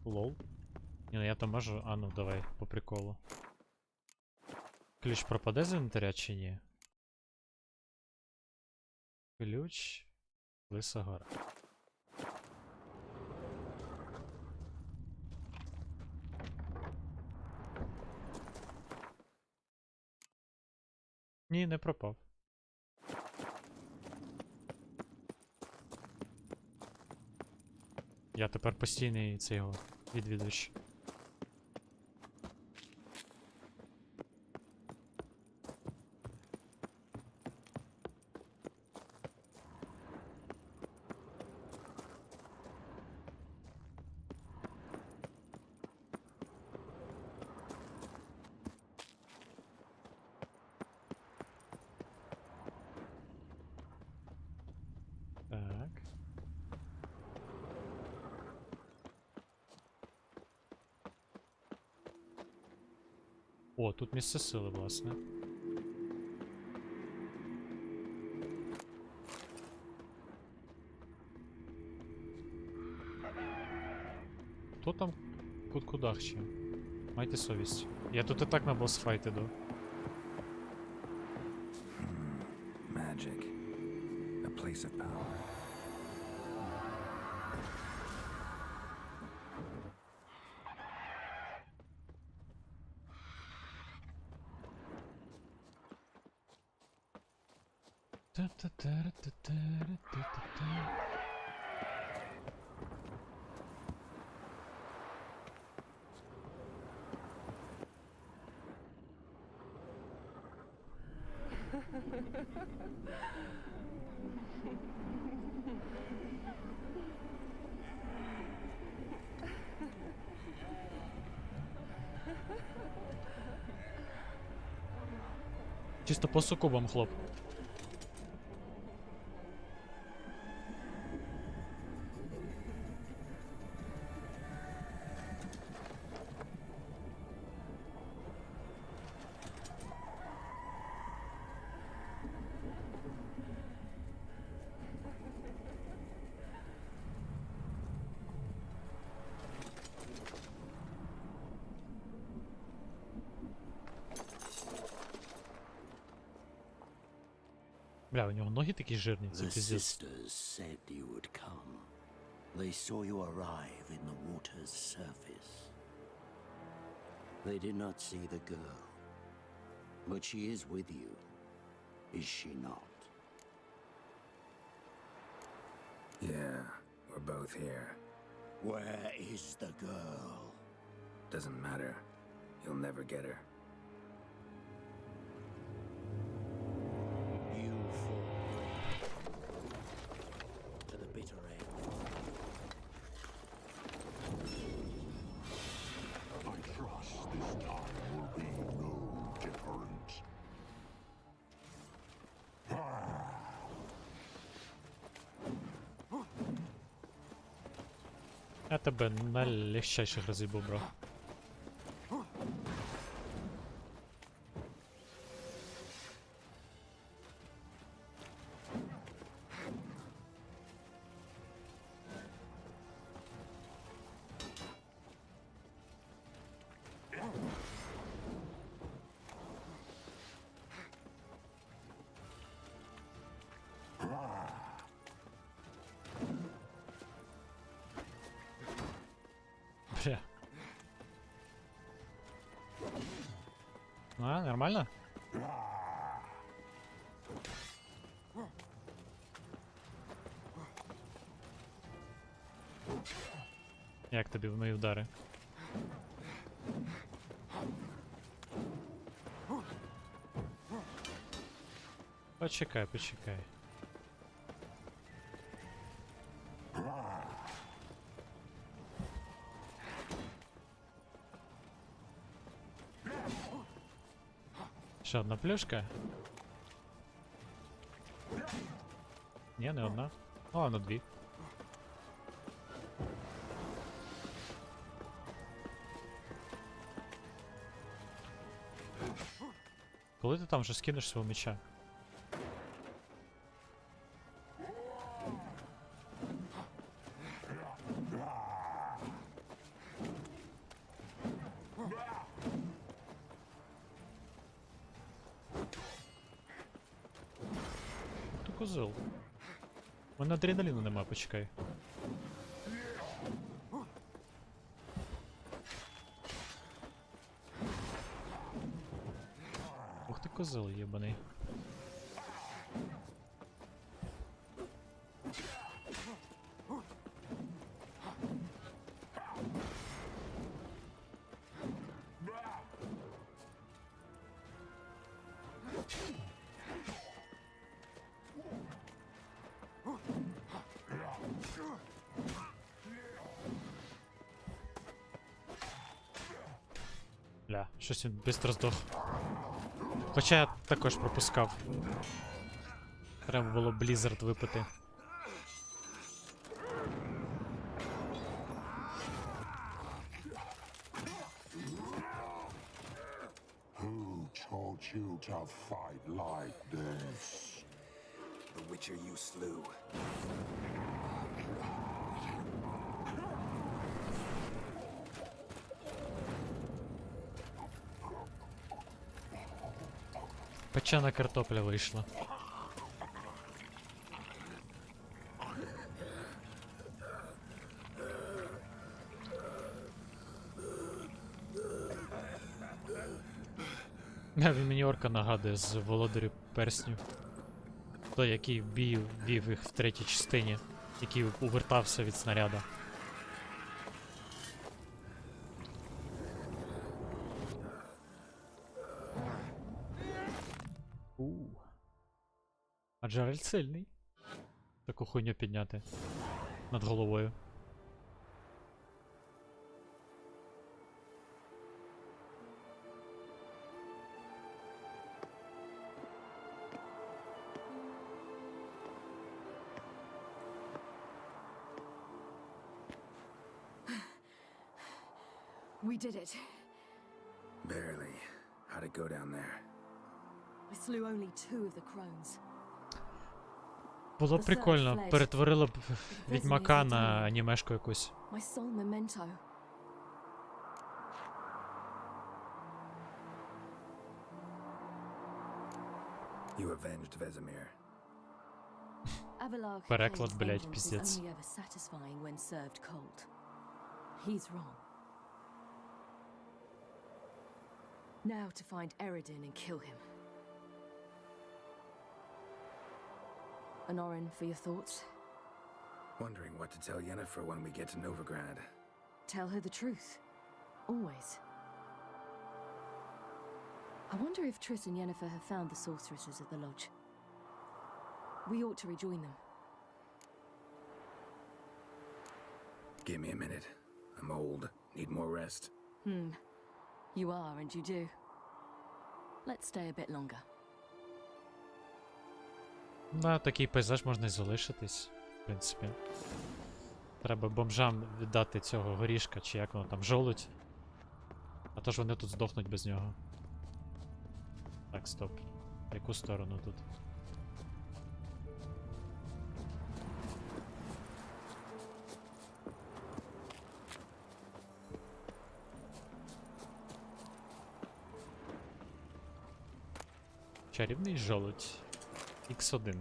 Лол. Ні, ну я то можу. А ну давай, по приколу. Ключ пропаде з інвентаря чи ні? Ключ. Лиса гора. Ні, не пропав. Я тепер постійний цей його відвідувач. Так. О, тут місце сили, власне. Хто там кудахче? Майте совість. Я тут і так на босс-файт іду. Magic. A place of power. Чисто по сукубам, хлоп. Бля, у нього ноги такі жирні, це The пиздец. sisters said you would come. They saw you arrive in the water's surface. They did not see the girl. But she is with you, is she not? Yeah, we're both here. Where is the girl? Doesn't matter. You'll never get her. You fall to the bitter end. I trust this time will be no different. Я тебе на легчайших роз'їбу, бро. Бля. А, нормально? Як тобі в мої удари? Почекай, почекай. Ще одна плюшка? Ні, не одна. О, ладно, дві. Коли ти там вже скинеш свого меча? Ти козел. У мене адреналіну нема, почекай. Ух ти козел єбаний. Бля, щось він швидко здох. Хоча я також пропускав. Треба було Blizzard випити. Who taught you to fight like this? The Witcher you slew. Печена картопля вийшла. Він мені орка нагадує з Володарю Перснів. Той, який вів їх в третій частині, який увертався від снаряда. А Джеральд сильний. Таку хуйню підняти над головою. We did it. Barely. How'd it go down there? I slew only 2 of the crones. Було б прикольно, перетворило б відьмака на анімешку якусь. My sole memento. You avenged Vesemir. Avalok Переклад, claims блядь, vengeance is пиздец. only ever satisfying when served cold. He's wrong. Now to find Eredin and kill him. Honorin, for your thoughts? Wondering what to tell Yennefer when we get to Novigrad. Tell her the truth. Always. I wonder if Triss and Yennefer have found the sorceresses at the lodge. We ought to rejoin them. Give me a minute. I'm old. Need more rest. You are, and you do. Let's stay a bit longer. Да, такий пейзаж можна і залишитись, в принципі. Треба бомжам віддати цього горішка, чи як воно там, жолудь. А то ж вони тут здохнуть без нього. Так, стоп. В яку сторону тут? Чарівний жолудь. Х1.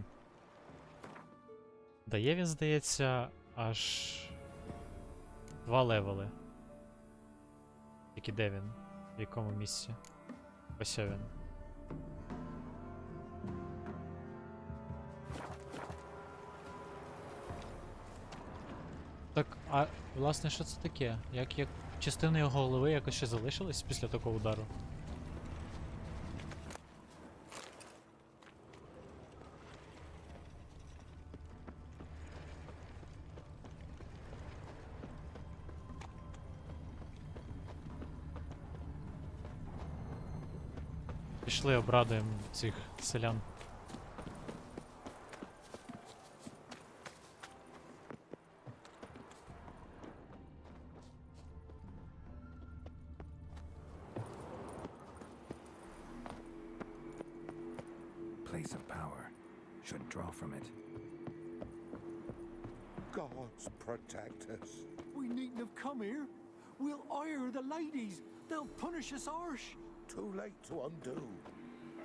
Дає він, здається, аж 2 левели. Тільки де він? В якому місці? Ось він. Так, а власне, що це таке? Як частина його голови якось ще залишилась після такого удару? Пішли, обрадуємо цих селян. Place of power. Should draw from it. Gods protect us. We needn't have come here. We'll ire the ladies. They'll punish us harsh. Too late to undo.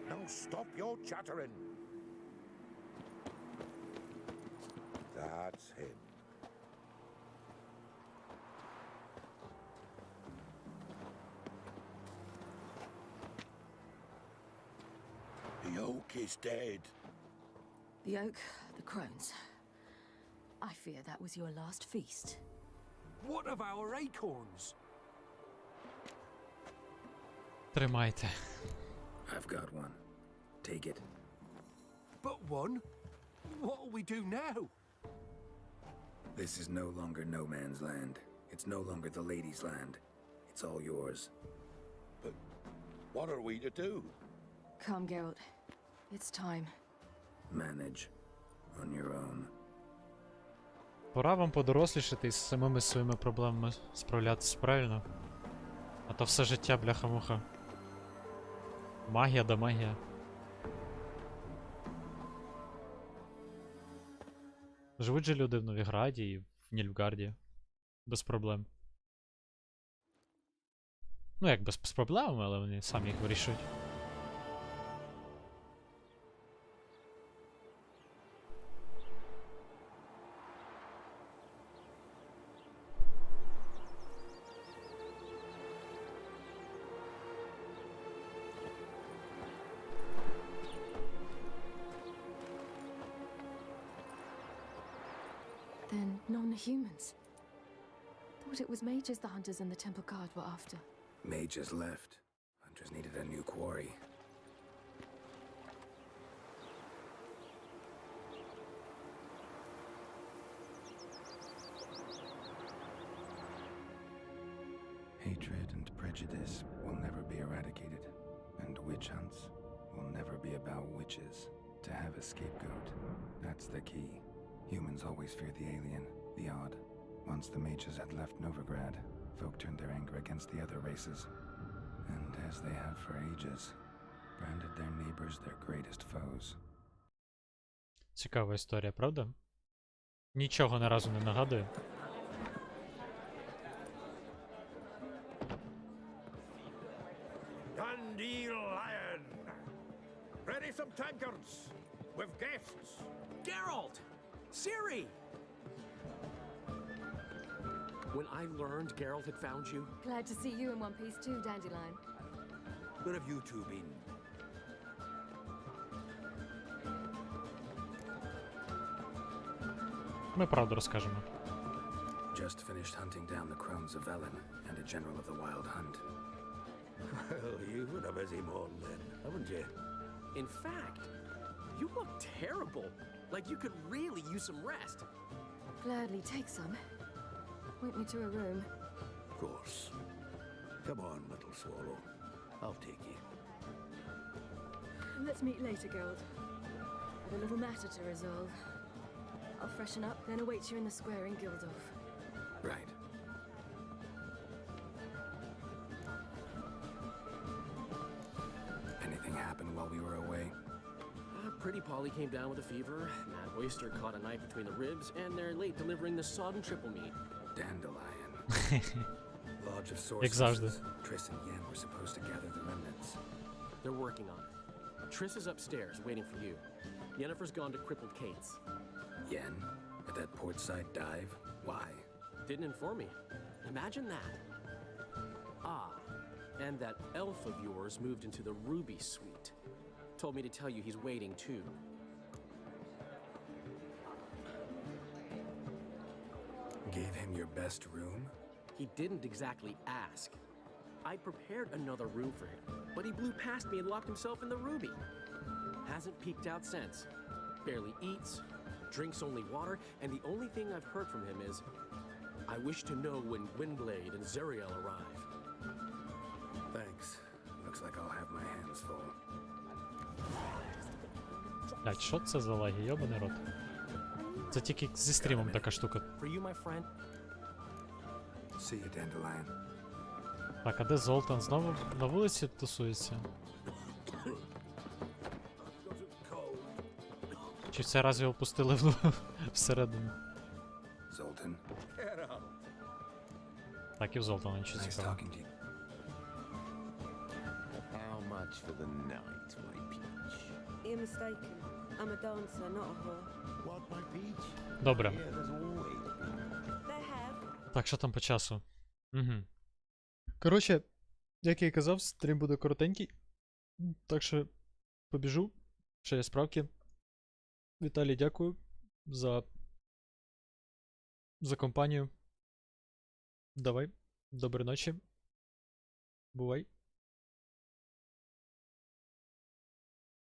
Now stop your chattering. That's him. The oak is dead. The oak, the crones. I fear that was your last feast. What of our acorns? Тримайте. I've got one. Take it. But one? What'll we do now? This is no longer no man's land. It's no longer the lady's land. It's all yours. But what are we to do? Come, Geralt. It's time. Manage. On your own. Пора вам подорослішати і з самими своїми проблемами справлятися правильно. А то все життя, бляха-муха. Магія да магія. Живуть же люди в Новіграді і в Нільфгарді. Без проблем. Ну як без проблем, але вони самі їх вирішують. Non-humans. Thought it was mages the hunters and the temple guard were after. Mages left. Hunters needed a new quarry. Hatred and prejudice will never be eradicated, and witch hunts will never be about witches. To have a scapegoat, that's the key. Humans always fear the alien, the odd. Once the mages had left Novigrad, folk turned their anger against the other races. And as they have for ages, branded their neighbors their greatest foes. Цікава історія, правда? Нічого ні разу не нагадує. Dandelion! Ready some tankards! With guests! Geralt! Ciri! When I learned Geralt had found you, Glad to see you in one piece too, Dandelion. Where have you two been? Ми правду розкажемо. Just finished hunting down the crones of Velen and a general of the Wild Hunt. Well, you've had a busy morning then, haven't you? in fact, you look terrible. Like you could really use some rest. Gladly take some. Point me to a room. Of course. Come on, little swallow. I'll take you. Let's meet later, Geralt. I've a little matter to resolve. I'll freshen up, then await you in the square in Gildorf. Right. Anything happened while we were away? Pretty Polly came down with a fever. Mad Oyster caught a knife between the ribs, and they're late delivering the sodden triple meat. Dandelion. Lodge of Jak zawsze. Sorceresses. Triss and Yen were supposed to gather the remnants. They're working on it. Triss is upstairs, waiting for you. Yennefer's gone to crippled Kate's. Yen? At that portside dive? Why? Didn't inform me. Imagine that. Ah, and that elf of yours moved into the Ruby Suite. Told me to tell you he's waiting too. Gave him your best room? He didn't exactly ask. I prepared another room for him, but he blew past me and locked himself in the Ruby. Hasn't peeked out since. Barely eats, drinks only water, and the only thing I've heard from him is, I wish to know when Windblade and Zuriel arrive. Thanks. Looks like I'll have my hands full. Блять, що це за лаги, йобаний рот. Це тільки зі стрімом така штука. For you, my friend. See you, Dandelion. Так, а де Золтан? Знову на вулиці тусується? Чи в цей раз його пустили всередину? Zoltan. Так, і в Золтана нічого Nice цікавого. talking to you. How much for the night, my peach? You're mistaken. I'm a dancer, not a whore. What, my peach? Добре. Yeah, there's always been. They have. Так, що там по часу? Угу. Коротше, як я і казав, стрім буде коротенький. Так що побіжу. Ще є справки. Віталій, дякую за компанію. Давай. Доброї ночі. Бувай.